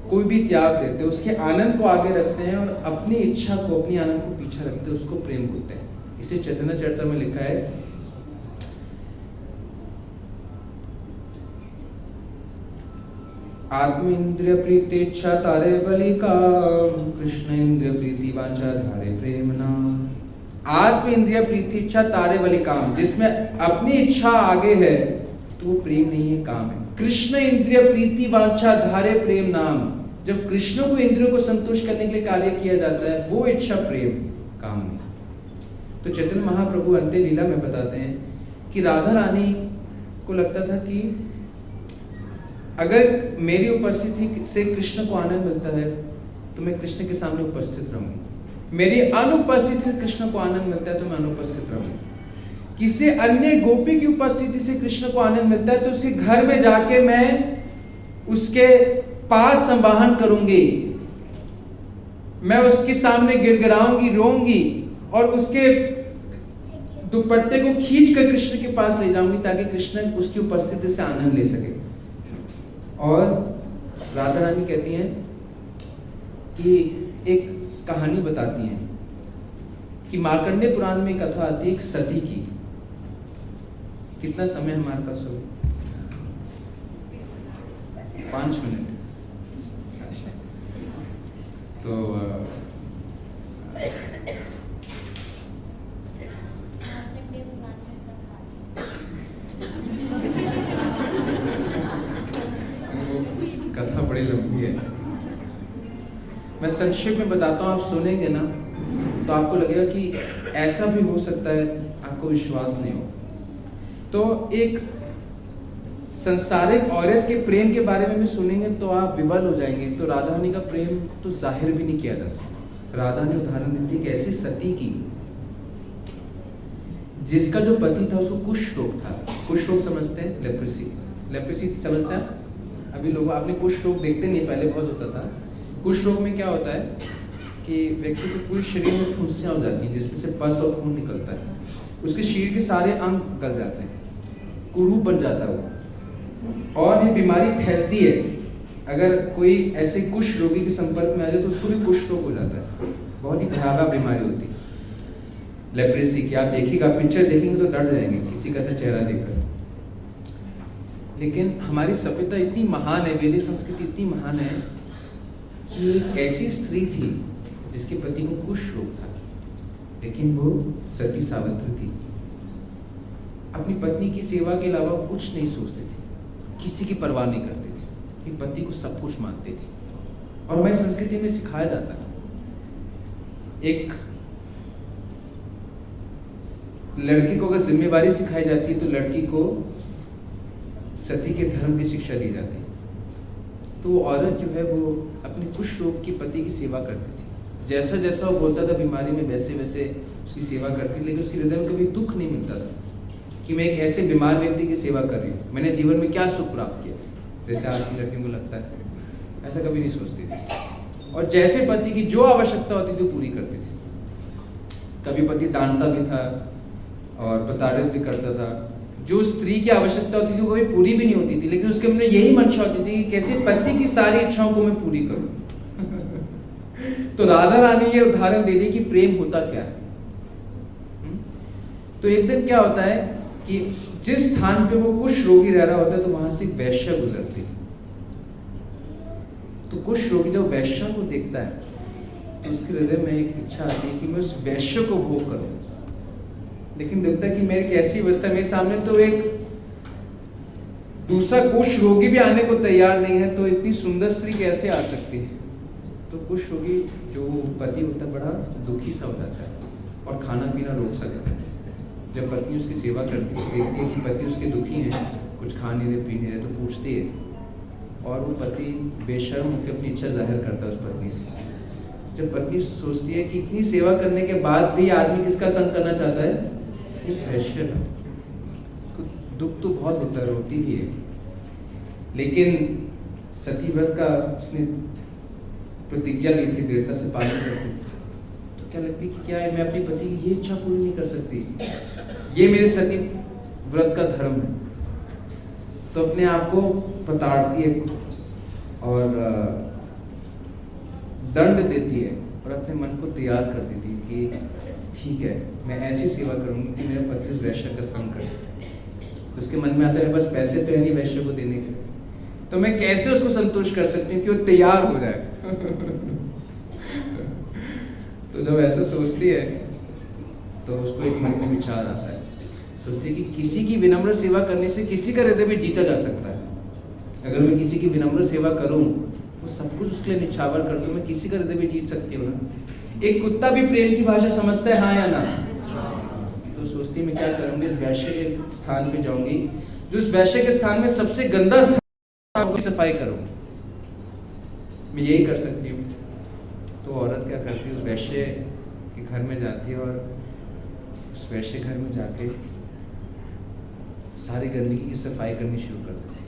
S1: कोई भी त्याग देते हैं, उसके आनंद को आगे रखते हैं और अपनी इच्छा को, अपनी आनंद को पीछे रखते हैं, उसको प्रेम बोलते हैं। इसलिए चैतन्य चरिता में लिखा है, आत्म इंद्रिय प्रीति इच्छा तारे बलि काम, कृष्ण इंद्रिय प्रीति वांछा धारे प्रेम नाम। आत्म इंद्रिय प्रीति इच्छा तारे बलि काम, जिसमें अपनी इच्छा आगे है तो वो प्रेम नहीं है, काम है। कृष्ण इंद्रिय प्रीति वांछा धारे प्रेम नाम, जब कृष्ण को इंद्रियों को संतुष्ट करने के लिए कार्य किया जाता है वो इच्छा प्रेम, काम नहीं। तो चैतन्य महाप्रभु अंत्य लीला में बताते हैं कि राधा रानी को लगता था कि अगर मेरी उपस्थिति से कृष्ण को आनंद मिलता है तो मैं कृष्ण के सामने उपस्थित रहूंगी, मेरी अनुपस्थिति से कृष्ण को आनंद मिलता है तो मैं अनुपस्थित रहूंगी। किसी अन्य गोपी की उपस्थिति से कृष्ण को आनंद मिलता है तो उसके घर में जाके मैं उसके पास संवाहन करूंगी, मैं उसके सामने गिड़गिड़ाऊंगी, रोऊंगी और उसके दुपट्टे को खींच कर कृष्ण के पास ले जाऊंगी ताकि कृष्ण उसकी उपस्थिति से आनंद ले सके। और राधा रानी कहती हैं कि एक कहानी बताती हैं कि मार्कंडेय पुराण में कथा आती है एक सती की। कितना समय हमारे पास हो? 5 मिनट। तो कथा बड़ी लंबी है, मैं संक्षेप में बताता हूँ, आप सुनेंगे ना तो आपको लगेगा कि ऐसा भी हो सकता है, आपको विश्वास नहीं हो। तो एक संसारिक औरत के प्रेम के बारे में भी सुनेंगे तो आप विवल हो जाएंगे। तो राधा रानी का प्रेम तो जाहिर भी नहीं किया जा सकता। राधा ने उदाहरण दी थी कि ऐसी सती की जिसका जो पति था उसको कुष्ठ रोग था। कुष्ठ रोग समझते हैं? लेप्रेसी, लेप्रेसी समझते हैं? अभी लोग आपने कुष्ठ रोग देखते नहीं, पहले बहुत होता था। कुष्ठ रोग में क्या होता है कि व्यक्ति के पूरे शरीर में फुंसियां हो जाती हैं जिसमें से पस और खून निकलता है, उसके शरीर के सारे अंग गल जाते हैं, कुरूप बन जाता है वो, और ये बीमारी फैलती है। अगर कोई ऐसे कुष्ठ रोगी के संपर्क में आ जाए तो उसको भी कुष्ठ रोग हो जाता है। बहुत ही भयावह बीमारी होती है लेप्रेसी की। आप देखिएगा, पिक्चर देखेंगे तो डर जाएंगे किसी का ऐसा चेहरा देखकर। लेकिन हमारी सभ्यता इतनी महान है, वैदिक संस्कृति इतनी महान है कि एक ऐसी स्त्री थी जिसके पति को कुष्ठ रोग था, लेकिन वो सती सावित्री थी। अपनी पत्नी की सेवा के अलावा कुछ नहीं सोचती थी, किसी की परवाह नहीं करती थी, अपने पति को सब कुछ मानती थी। और हमारी संस्कृति में सिखाया जाता है, एक लड़की को अगर जिम्मेवारी सिखाई जाती है तो लड़की को सती के धर्म की शिक्षा दी जाती है। तो वो औरत जो है वो अपने कुष्ठ रोग के पति की सेवा करती थी। जैसा जैसा वो बोलता था बीमारी में वैसे वैसे उसकी सेवा करती, लेकिन उसके हृदय में कभी दुख नहीं मिलता था कि मैं एक ऐसे बीमार व्यक्ति की सेवा कर रही हूँ, मैंने जीवन में क्या सुख प्राप्त किया, जैसे आज की लड़कियों को लगता है। ऐसा कभी नहीं सोचती थी। और जैसे पति की जो आवश्यकता होती थी वो पूरी करती थी। कभी पति डांटता भी था और प्रताड़ित भी करता था। जो स्त्री की आवश्यकता होती थी वो कभी पूरी भी नहीं होती थी, लेकिन उसके मन में यही मंशा होती थी कि कैसे पति की सारी इच्छाओं को मैं पूरी करूं। तो राधा रानी ये उदाहरण दे दी कि प्रेम होता क्या है। तो एक दिन क्या होता है कि जिस स्थान पे वो कुष्ठ रोगी रह रहा होता है तो वहां से एक वैश्या गुजरती है। तो कुष्ठ रोगी जब वैश्या को देखता है तो उसके हृदय में एक इच्छा आती है कि मैं उस वैश्य को भोग करूं। लेकिन देखता है कि मेरी कैसी अवस्था, मेरे सामने तो एक दूसरा कुष्ठ रोगी भी आने को तैयार नहीं है, तो इतनी सुंदर स्त्री कैसे आ सकती है। तो कुष्ठ रोगी जो पति होता है बड़ा दुखी सा हो जाता है और खाना पीना रोक सा देता है। जब पत्नी उसकी सेवा करती है, देखती है कि पति उसके दुखी हैं, कुछ खा नहीं रहे, पी नहीं रहे, तो पूछती है और वो पति बेशर्म होकर अपनी इच्छा जाहिर करता है उस पत्नी से। जब पत्नी सोचती है कि इतनी सेवा करने के बाद भी आदमी किसका संग करना चाहता है, एक वैश्य का, दुख तो बहुत होता है, रोती भी है। लेकिन सती व्रत का उसने प्रतिज्ञा ली थी, दृढ़ता से पालन करती थी। तो क्या लगती कि क्या है, मैं अपनी पति की ये इच्छा पूरी नहीं कर सकती, ये मेरे सती व्रत का धर्म है। तो अपने आप को प्रताड़ती है और दंड देती है और अपने मन को तैयार कर देती है कि ठीक है, मैं ऐसी सेवा करूंगी कि मेरा पति उस वैश्य का संग कर सके। तो उसके मन में आता है बस पैसे तो है नहीं वैश्य को देने के, तो मैं कैसे उसको संतुष्ट कर सकती हूँ कि वो तैयार हो जाए। तो जब ऐसा सोचती है तो उसको एक मन में विचार आता है, सोचती है कि किसी की विनम्र सेवा करने से किसी का हृदय भी जीता जा सकता है। अगर मैं किसी की विनम्र सेवा करूं, वो सब कुछ उसके लिए निछावर कर दूं, मैं किसी का हृदय भी जीत सकती हूँ ना। एक कुत्ता भी प्रेम की भाषा समझता है, हाँ या ना। तो सोचती मैं क्या करूंगी, इस वैश्य के स्थान पे जाऊंगी, जो उस वैश्य के स्थान में सबसे गंदा स्थान की सफाई करूंगी, मैं यही कर सकती हूँ। तो औरत क्या करती है, उस वैश्य के घर में जाती है और उस वैश्य घर में जाके सारी गंदगी की सफाई करनी शुरू कर देती है।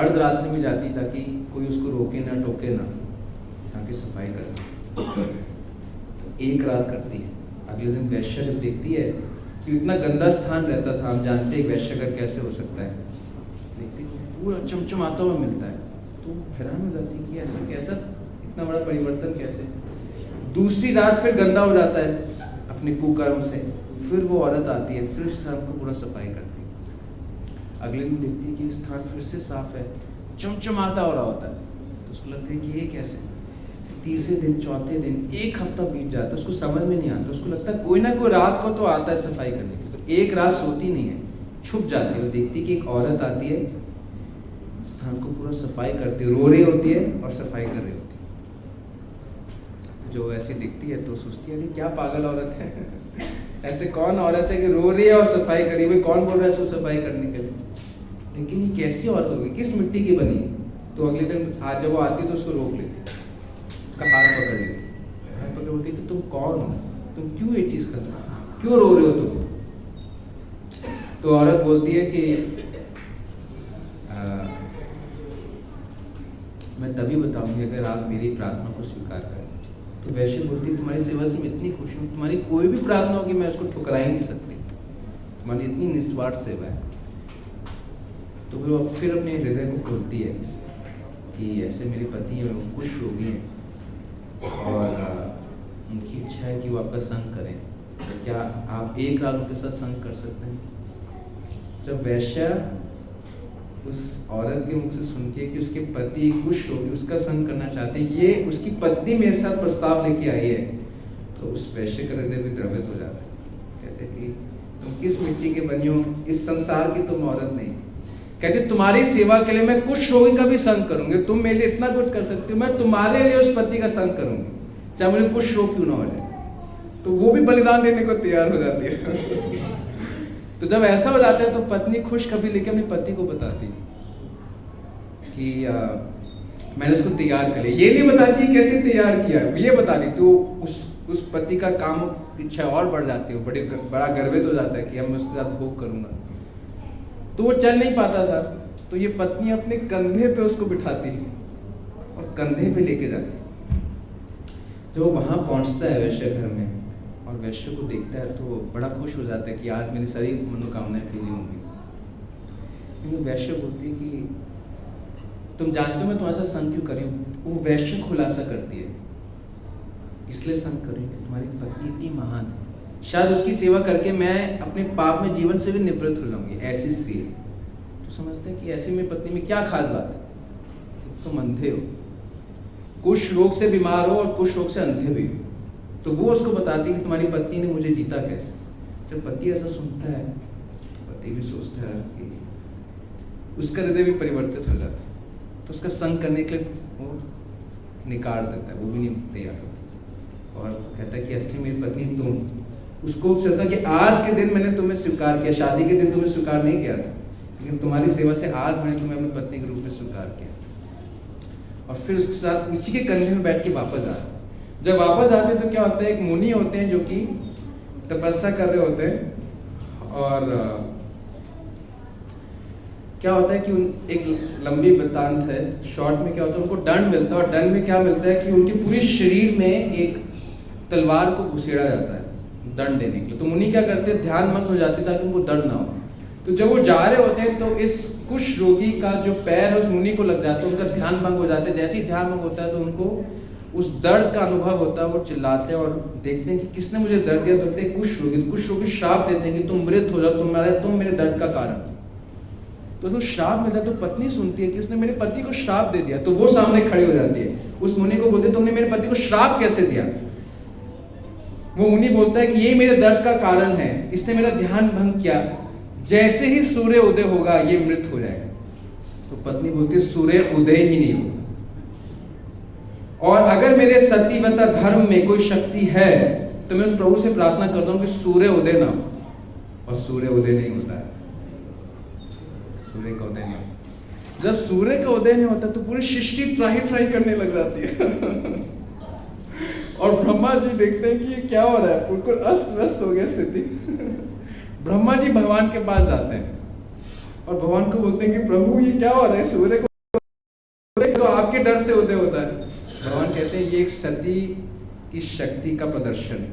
S1: अर्धरात्रि में जाती ताकि कोई उसको रोके ना टोके ना, ताकि सफाई कर दे। तो एक रात करती है। अगले दिन वैश्य जब देखती है कि इतना गंदा स्थान रहता था, हम जानते हैं वैश्य घर कैसे हो सकता है, देखती पूरा चमचमाता हुआ मिलता है, तो हैरान हो जाती है कि ऐसा कैसा, इतना बड़ा परिवर्तन कैसे। दूसरी रात फिर गंदा हो जाता है अपने कुकर्म से, फिर वो औरत आती है, फिर उस स्थान को पूरा सफाई करती है। अगले दिन देखती है कि स्थान फिर से साफ है, चमचमाता हो रहा होता है, तो उसको लगता है कि ये कैसे। तीसरे दिन, चौथे दिन, एक हफ्ता बीत जाता है, उसको समझ में नहीं आता, उसको लगता है कोई ना कोई रात को तो आता है सफाई करने के लिए। तो एक रात सोती नहीं है, छुप जाती है, वो देखती है कि एक औरत आती है, स्थान को पूरा सफाई करती है, रो रही होती है और सफाई कर रही होती है। जो ऐसी दिखती है तो सोचती है कि क्या पागल औरत है, ऐसे कौन औरत है कि रो रही है और सफाई करी हुई, कौन बोल रहा है इसको सफाई करने के लिए। लेकिन ये कैसी औरत होगी, किस मिट्टी की बनी। तो अगले दिन आज जब वो आती है तो उसको रोक लेती, उसका हाथ पकड़ लेती, हाथ पकड़ बोलती कि तुम कौन हो, तुम क्यों ये चीज कर रहे हो, क्यों रो रहे हो तुम। तो औरत बोलती है कि मैं तभी बताऊंगी अगर आप मेरी प्रार्थना को स्वीकार करें। तो वैश्य बोलती है तुम्हारी सेवा से मैं इतनी खुश हूँ, तुम्हारी कोई भी प्रार्थना होगी मैं उसको ठुकरा ही नहीं सकती, तुम्हारी इतनी निस्वार्थ सेवा है। तो वो फिर अपने हृदय को खोलती है कि ऐसे मेरे पति हैं, वो खुश रोगी हैं और उनकी इच्छा है कि वो आपका संग करें, तो क्या आप एक रात उनके साथ संग कर सकते हैं। जब वैश्य उस औरत के मुख से सुनती है कि उसके पति खुश होगी, उसका संग करना चाहते हैं, ये उसकी पत्नी मेरे साथ प्रस्ताव लेके आई है, तो उस वैश्य का हृदय भी द्रवित हो जाता है। कहते कि तुम किस मिट्टी के बनी हो, इस संसार की तुम औरत नहीं। कहते तुम्हारी सेवा के लिए मैं कुछ रोगी का भी संग करूंगी, तुम मेरे लिए इतना कुछ कर सकती हो, मैं तुम्हारे लिए उस पति का संग करूंगी, चाहे मुझे कुछ शोक क्यों ना हो जाए। तो वो भी बलिदान देने को तैयार हो जाती है। तो जब ऐसा हो जाता है तो पत्नी खुश कभी लेके अपने पति को बताती कि मैंने उसको तैयार कर लिया। ये नहीं बताती कैसे तैयार किया, ये बता दी। तो उस पति का काम इच्छा और बढ़ जाती है, बड़ा गर्वित हो जाता है कि अब मैं उसके साथ भोग करूंगा। तो वो चल नहीं पाता था, तो ये पत्नी अपने कंधे पे उसको बिठाती है और कंधे पे लेके जाती है। जब वो वहां पहुंचता है वैश्य घर में और वैश्य को देखता है तो बड़ा खुश हो जाता है कि आज मेरी सारी मनोकामनाएं पूरी होंगी। लेकिन वैश्य बोलती है कि तुम जानते हो मैं तुम्हारे साथ संग क्यों करी हूँ। वो वैश्य खुलासा करती है, इसलिए संग करी कि तुम्हारी पत्नी इतनी महान है, शायद उसकी सेवा करके मैं अपने पाप में जीवन से भी निवृत्त हो जाऊंगी, ऐसी स्त्री है। तो समझते हैं कि ऐसी मेरी पत्नी में क्या खास बात है, तुम अंधे हो, कुछ रोग से बीमार हो और कुछ रोग से अंधे भी हो, तो वो उसको बताती है कि तुम्हारी पत्नी ने मुझे जीता कैसे। जब पति ऐसा सुनता है तो पति भी सोचता है कि उसका हृदय भी परिवर्तित हो जाता है, तो उसका संग करने के लिए वो निकाल देता है, वो भी नहीं तैयार होता और कहता है कि असली मेरी पत्नी तुम। उसको सोचता कि आज के दिन मैंने तुम्हें स्वीकार किया, शादी के दिन तुम्हें स्वीकार नहीं किया था, लेकिन तुम्हारी सेवा से आज मैंने तुम्हें अपनी पत्नी के रूप में स्वीकार किया। और फिर उसके साथ उसी के कंधे में बैठ के वापस आते। जब वापस आते तो क्या होता है, एक मुनि होते हैं जो कि तपस्या कर रहे होते हैं और क्या होता है कि एक लंबी वृत्तांत है, शॉर्ट में क्या होता है, उनको दंड मिलता है और दंड में क्या मिलता है कि उनके पूरे शरीर में एक तलवार को घुसेड़ा जाता है दंड देने के लिए। तो मुनि क्या करते हैं, ध्यान मग्न हो जाते हैं ताकि उनको दर्द ना हो। तो जब वो जा रहे होते हैं तो इस कुष्ठ रोगी का जो पैर है उस मुनि को लग जाता है, उनका ध्यान भंग हो जाता है। जैसे ही ध्यान भंग होता है तो उनको उस दर्द का अनुभव होता है, वो चिल्लाते हैं और देखते हैं कि किसने मुझे दर्द दिया। तो कुष्ठ रोगी श्राप देते हैं कि तुम मृत हो जाओ, तुम मेरे दर्द का कारण। तो उसको श्राप मिलता है, तो पत्नी सुनती है कि उसने मेरे पति को श्राप दे दिया। तो वो सामने खड़ी हो जाती है, उस मुनि को बोलते तुमने मेरे पति को श्राप कैसे दिया। वो मुनि बोलता है कि ये मेरे दर्द का कारण है, इसने मेरा ध्यान भंग किया, जैसे ही सूर्य उदय होगा ये मृत हो जाएगा। तो पत्नी बोलती है सूर्य उदय ही नहीं होगा, और अगर मेरे सतीव्रता धर्म में कोई शक्ति है तो मैं उस प्रभु से प्रार्थना करता हूं कि सूर्य उदय ना हो। और सूर्य उदय नहीं होता है, सूर्य का उदय नहीं होता। जब सूर्य का उदय नहीं होता तो पूरी सृष्टि त्राही करने लग जाती है और ब्रह्मा जी देखते हैं कि ये क्या हो रहा है, बिल्कुल अस्त व्यस्त हो गया स्थिति। ब्रह्मा जी भगवान के पास जाते हैं और भगवान को बोलते हैं कि प्रभु ये क्या हो रहा है, सूर्य को तो आपके डर से उदय होता है। भगवान कहते हैं ये एक सती की शक्ति का प्रदर्शन है,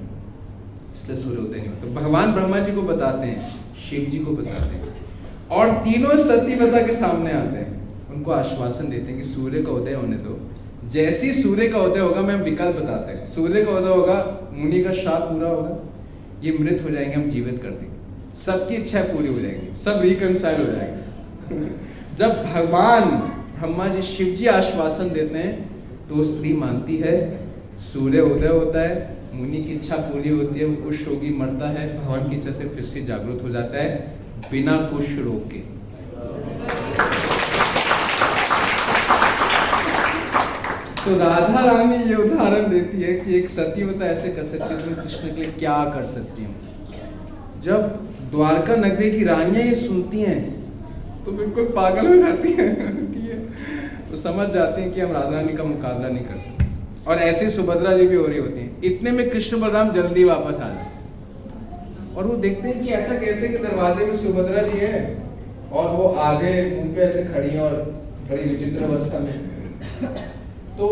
S1: इसलिए सूर्य उदय नहीं होता। भगवान ब्रह्मा जी को बताते हैं, शिव जी को बताते हैं और तीनों सतीव्रता के सामने आते हैं, उनको आश्वासन देते हैं कि सूर्य का उदय होने दो। जैसे ही सूर्य का उदय होगा, मैं विकल्प बताते हैं, सूर्य का उदय होगा, मुनि का श्राप पूरा होगा, ये मृत हो जाएंगे, हम जीवित कर देंगे, सबकी इच्छा पूरी हो जाएगी, सब रिकंसाइल हो जाएंगे। जब भगवान ब्रह्मा जी शिव जी आश्वासन देते हैं तो स्त्री मानती है, सूर्य उदय होता है, मुनि की इच्छा पूरी होती है, वो कुष्ठ रोगी मरता है, भगवान की इच्छा से फिर से जागृत हो जाता है बिना कुष्ठ रोग के। तो राधा रानी ये उदाहरण देती है कि एक सतीव्रता ऐसे कर सकती है, तुम कृष्ण के लिए क्या कर सकती हो। जब द्वारका नगरी की रानियां ये सुनती हैं तो बिल्कुल पागल हो जाती हैं कि तो समझ जाती हैं कि हम राधा रानी का मुकाबला नहीं कर सकते। और ऐसे सुभद्रा जी भी हो रही होती हैं। इतने में कृष्ण बलराम जल्दी वापस आ जाते और वो देखते हैं कि ऐसा कैसे कि दरवाजे में सुभद्रा जी है और वो आगे मुंह पे ऐसे खड़ी है और बड़ी विचित्र अवस्था में। तो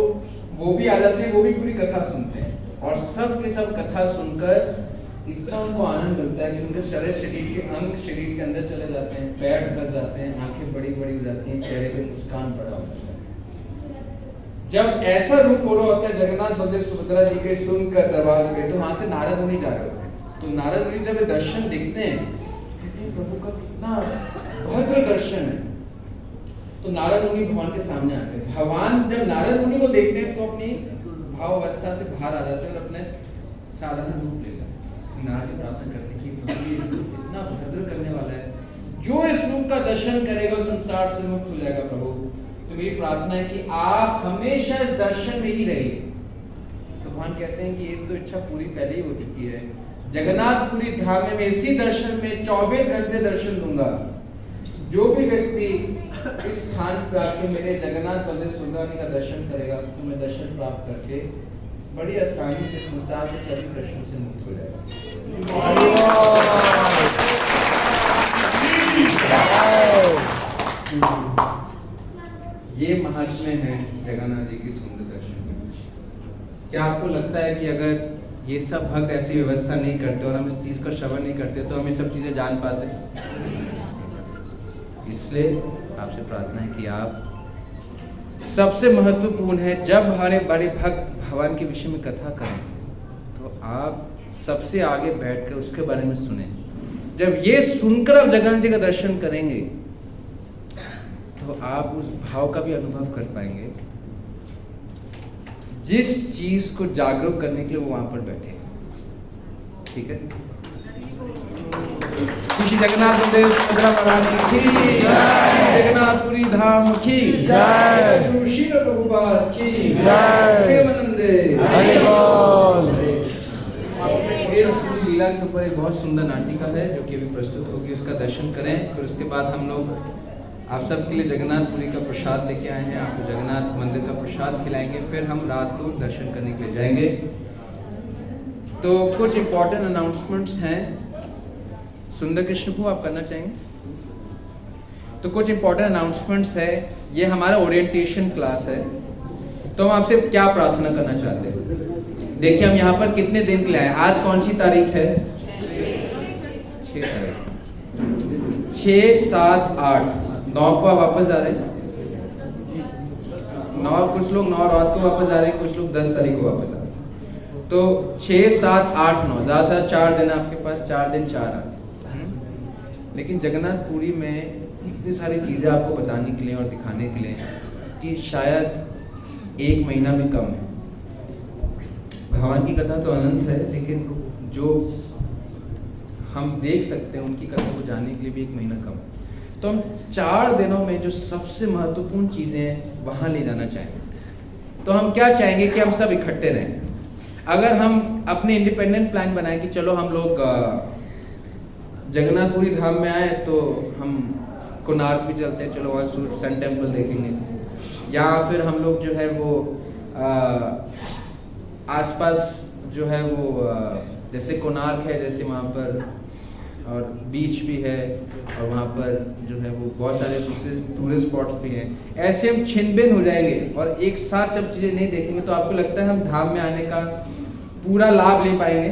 S1: वो भी आ जाते हैं, वो भी पूरी कथा सुनते हैं और सब के सब कथा सुनकर इतना उनको आनंद मिलता है कि उनके सारे शरीर के अंग शरीर के अंदर चले जाते हैं, पैर ढस जाते हैं, आंखें बड़ी बड़ी हो जाती हैं, चेहरे पे मुस्कान पड़ा होता है। जब ऐसा रूप हो रहा होता है जगन्नाथ बलदेव सुभद्रा जी के सुनकर दरबार पे, तो वहां से नारद मुनि जा रहे होते हैं। तो नारद मुनि जब दर्शन देखते हैं, कहते हैं प्रभु का कितना भद्र दर्शन है। तो नारद मुनि भगवान के सामने आते हैं। भगवान जब नारद मुनि को देखते हैं तो अपनी भाव अवस्था से बाहर आ जाते हैं और अपने साधारण रूप लेते हैं। नारद जी प्रार्थना करते हैं कि प्रभु ये इतना भद्र करने वाला है, जो इस रूप का दर्शन करेगा संसार से मुक्त हो जाएगा। प्रभु तो मेरी प्रार्थना है कि आप हमेशा इस दर्शन में ही रहिए। तो भगवान कहते हैं कि ये तो इच्छा पूरी पहले ही हो चुकी है। जगन्नाथपुरी धाम में मैं इसी दर्शन में 24 घंटे दर्शन दूंगा। जो भी व्यक्ति इस स्थान पर आके मेरे जगन्नाथ बलदेव सुभद्रा का दर्शन करेगा तो मैं दर्शन प्राप्त करके बड़ी आसानी से संसार के सभी कष्टों से मुक्त हो जाएगा। ये महात्म्य है जगन्नाथ जी की सुंदर दर्शन के। क्या आपको लगता है कि अगर ये सब भक्त ऐसी व्यवस्था नहीं करते और हम इस चीज का श्रवण नहीं करते तो हम ये सब चीजें जान पाते? इसलिए आपसे प्रार्थना है कि आप, सबसे महत्वपूर्ण है जब हमारे बड़े भक्त भगवान के विषय में कथा करें तो आप सबसे आगे बैठकर उसके बारे में सुने। जब ये सुनकर आप जगन्नाथ जी का दर्शन करेंगे तो आप उस भाव का भी अनुभव कर पाएंगे जिस चीज को जागरूक करने के लिए वो वहां पर बैठे हैं। ठीक है, श्री जगन्नाथ बलदेव सुभद्रा महारानी की जय, जगन्नाथपुरी धाम की जय, गुरु श्री प्रभुपाद की जय, प्रेमानंदे हरि बोल। इस पूरी लीला के ऊपर एक बहुत सुंदर नाटिका है जो कि अभी प्रस्तुत होगी, उसका दर्शन करें। फिर उसके बाद हम लोग आप सबके लिए जगन्नाथपुरी का प्रसाद लेके आए हैं, आपको जगन्नाथ मंदिर का प्रसाद खिलाएंगे। फिर हम रात को दर्शन करने के लिए जाएंगे। तो कुछ इम्पोर्टेंट अनाउंसमेंट्स हैं। सुंदर कृष्ण को आप करना चाहेंगे? तो कुछ इम्पोर्टेंट अनाउंसमेंट्स है। ये हमारा ओरिएंटेशन क्लास है। तो हम आपसे क्या प्रार्थना करना चाहते हैं? देखिए, हम यहाँ पर कितने दिन के लिए आए? आज कौन सी तारीख है? 6 तारीख, 6, 7, 8, 9 को वापस आ रहे हैं। 9 कुछ लोग 9 रात को वापस आ रहे हैं, कुछ लोग 10 तारीख को वापस आ रहे हैं। तो 6, 7, 8, 9 ज़्यादा 4 दिन आपके पास, 4 दिन 4 रात। लेकिन जगन्नाथपुरी में इतनी सारी चीज़ें आपको बताने के लिए और दिखाने के लिए कि शायद 1 महीना भी कम है। भगवान की कथा तो अनंत है, लेकिन जो हम देख सकते हैं उनकी कथा को जानने के लिए भी 1 महीना कम है। तो हम 4 दिनों में जो सबसे महत्वपूर्ण चीज़ें हैं वहाँ ले जाना चाहेंगे। तो हम क्या चाहेंगे कि हम सब इकट्ठे रहें। अगर हम अपने इंडिपेंडेंट प्लान बनाएं कि चलो हम लोग जगन्नाथपुरी धाम में आए तो हम कोणार्क भी चलते हैं, चलो वहाँ सन टेम्पल देखेंगे, या फिर हम लोग जो है वो आसपास जो है वो जैसे कोणार्क है, जैसे वहाँ पर और बीच भी है और वहाँ पर जो है वो बहुत सारे दूसरे टूरिस्ट स्पॉट्स भी हैं। ऐसे हम छिन-भिन हो जाएंगे और एक साथ जब चीज़ें नहीं देखेंगे तो आपको लगता है हम धाम में आने का पूरा लाभ ले पाएंगे?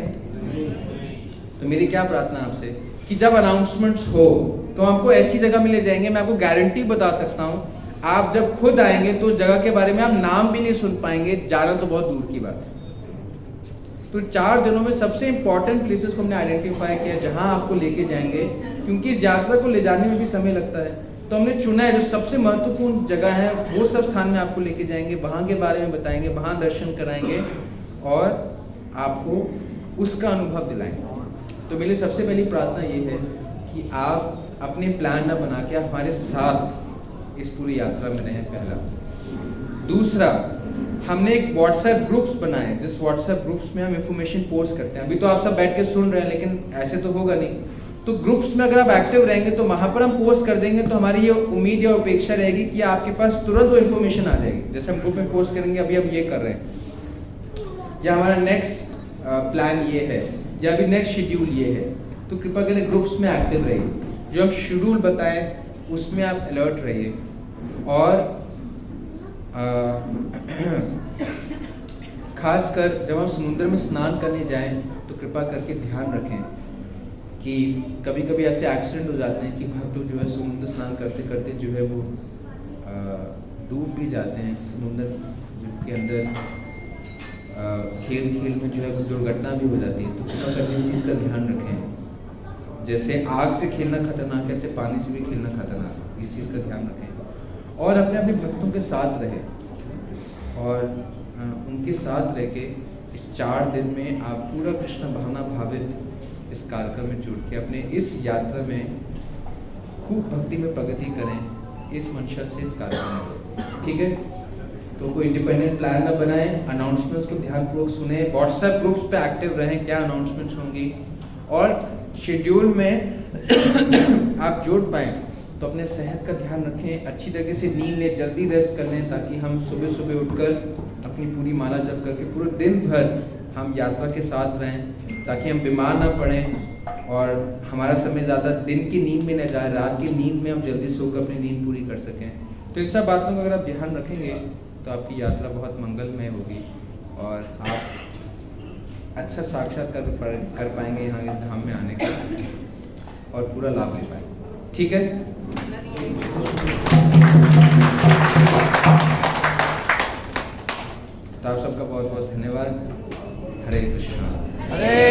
S1: तो मेरी क्या प्रार्थना आपसे कि जब अनाउंसमेंट्स हो तो हमको ऐसी जगह में ले जाएंगे। मैं आपको गारंटी बता सकता हूँ, आप जब खुद आएंगे तो उस जगह के बारे में आप नाम भी नहीं सुन पाएंगे, जाना तो बहुत दूर की बात है। तो 4 दिनों में सबसे इंपॉर्टेंट प्लेसेस को हमने आइडेंटिफाई किया जहां आपको लेके जाएंगे, क्योंकि इस यात्रा को ले जाने में भी समय लगता है। तो हमने चुना है जो सबसे महत्वपूर्ण जगह है वो सब स्थान में आपको लेके जाएंगे, वहां के बारे में बताएंगे, वहां दर्शन कराएंगे और आपको उसका अनुभव दिलाएंगे। तो मेरी सबसे पहली प्रार्थना ये है कि आप अपने प्लान न बना के हमारे साथ इस पूरी यात्रा में रहें, पहला। दूसरा, हमने एक व्हाट्सएप ग्रुप्स बनाए, जिस व्हाट्सएप ग्रुप्स में हम इंफॉर्मेशन पोस्ट करते हैं। अभी तो आप सब बैठ के सुन रहे हैं, लेकिन ऐसे तो होगा नहीं। तो ग्रुप्स में अगर आप एक्टिव रहेंगे तो वहाँ पर हम पोस्ट कर देंगे, तो हमारी ये उम्मीद या अपेक्षा रहेगी कि आपके पास तुरंत वो इन्फॉर्मेशन आ जाएगी। जैसे हम ग्रुप में पोस्ट करेंगे, अभी हम ये कर रहे हैं, या हमारा नेक्स्ट प्लान ये है, या अभी नेक्स्ट शेड्यूल ये है, तो कृपया करके ग्रुप्स में एक्टिव रहिए। जो हम शेड्यूल बताएं उसमें आप अलर्ट रहिए। और खासकर जब हम समुद्र में स्नान करने जाएं तो कृपा करके ध्यान रखें कि कभी कभी ऐसे एक्सीडेंट हो जाते हैं कि भक्त जो है समुद्र स्नान करते करते जो है वो डूब भी जाते हैं समुद्र के अंदर। खेल खेल में जो है कुछ दुर्घटना भी हो जाती है। तो कृपा करके इस चीज़ का ध्यान रखें। जैसे आग से खेलना खतरनाक है, ऐसे पानी से भी खेलना खतरनाक है। इस चीज़ का ध्यान रखें और अपने अपने भक्तों के साथ रहे और उनके साथ रह के इस 4 दिन में आप पूरा कृष्ण भावना भावित इस कार्यक्रम में जुड़ के अपने इस यात्रा में खूब भक्ति में प्रगति करें, इस मंशा से इस कार्यक्रम में। ठीक है, तो कोई इंडिपेंडेंट प्लान ना बनाएं, अनाउंसमेंट्स को ध्यानपूर्वक सुने, व्हाट्सएप ग्रुप्स पे एक्टिव रहें, क्या अनाउंसमेंट्स होंगी, और शेड्यूल में आप जुड़ पाएँ तो अपने सेहत का ध्यान रखें, अच्छी तरीके से नींद लें, जल्दी रेस्ट कर लें, ताकि हम सुबह सुबह उठकर अपनी पूरी माला जप करके पूरे दिन भर हम यात्रा के साथ रहें, ताकि हम बीमार ना पड़ें और हमारा समय ज़्यादा दिन की नींद में न जाए, रात की नींद में हम जल्दी सोकर अपनी नींद पूरी कर सकें। तो इन सब बातों का अगर आप ध्यान रखेंगे तो आपकी यात्रा बहुत मंगलमय होगी और आप अच्छा साक्षात्कार कर पाएंगे यहाँ इस धाम में आने का और पूरा लाभ ले पाएंगे। ठीक है, तो आप सबका बहुत बहुत धन्यवाद। हरे कृष्णा।
S2: हरे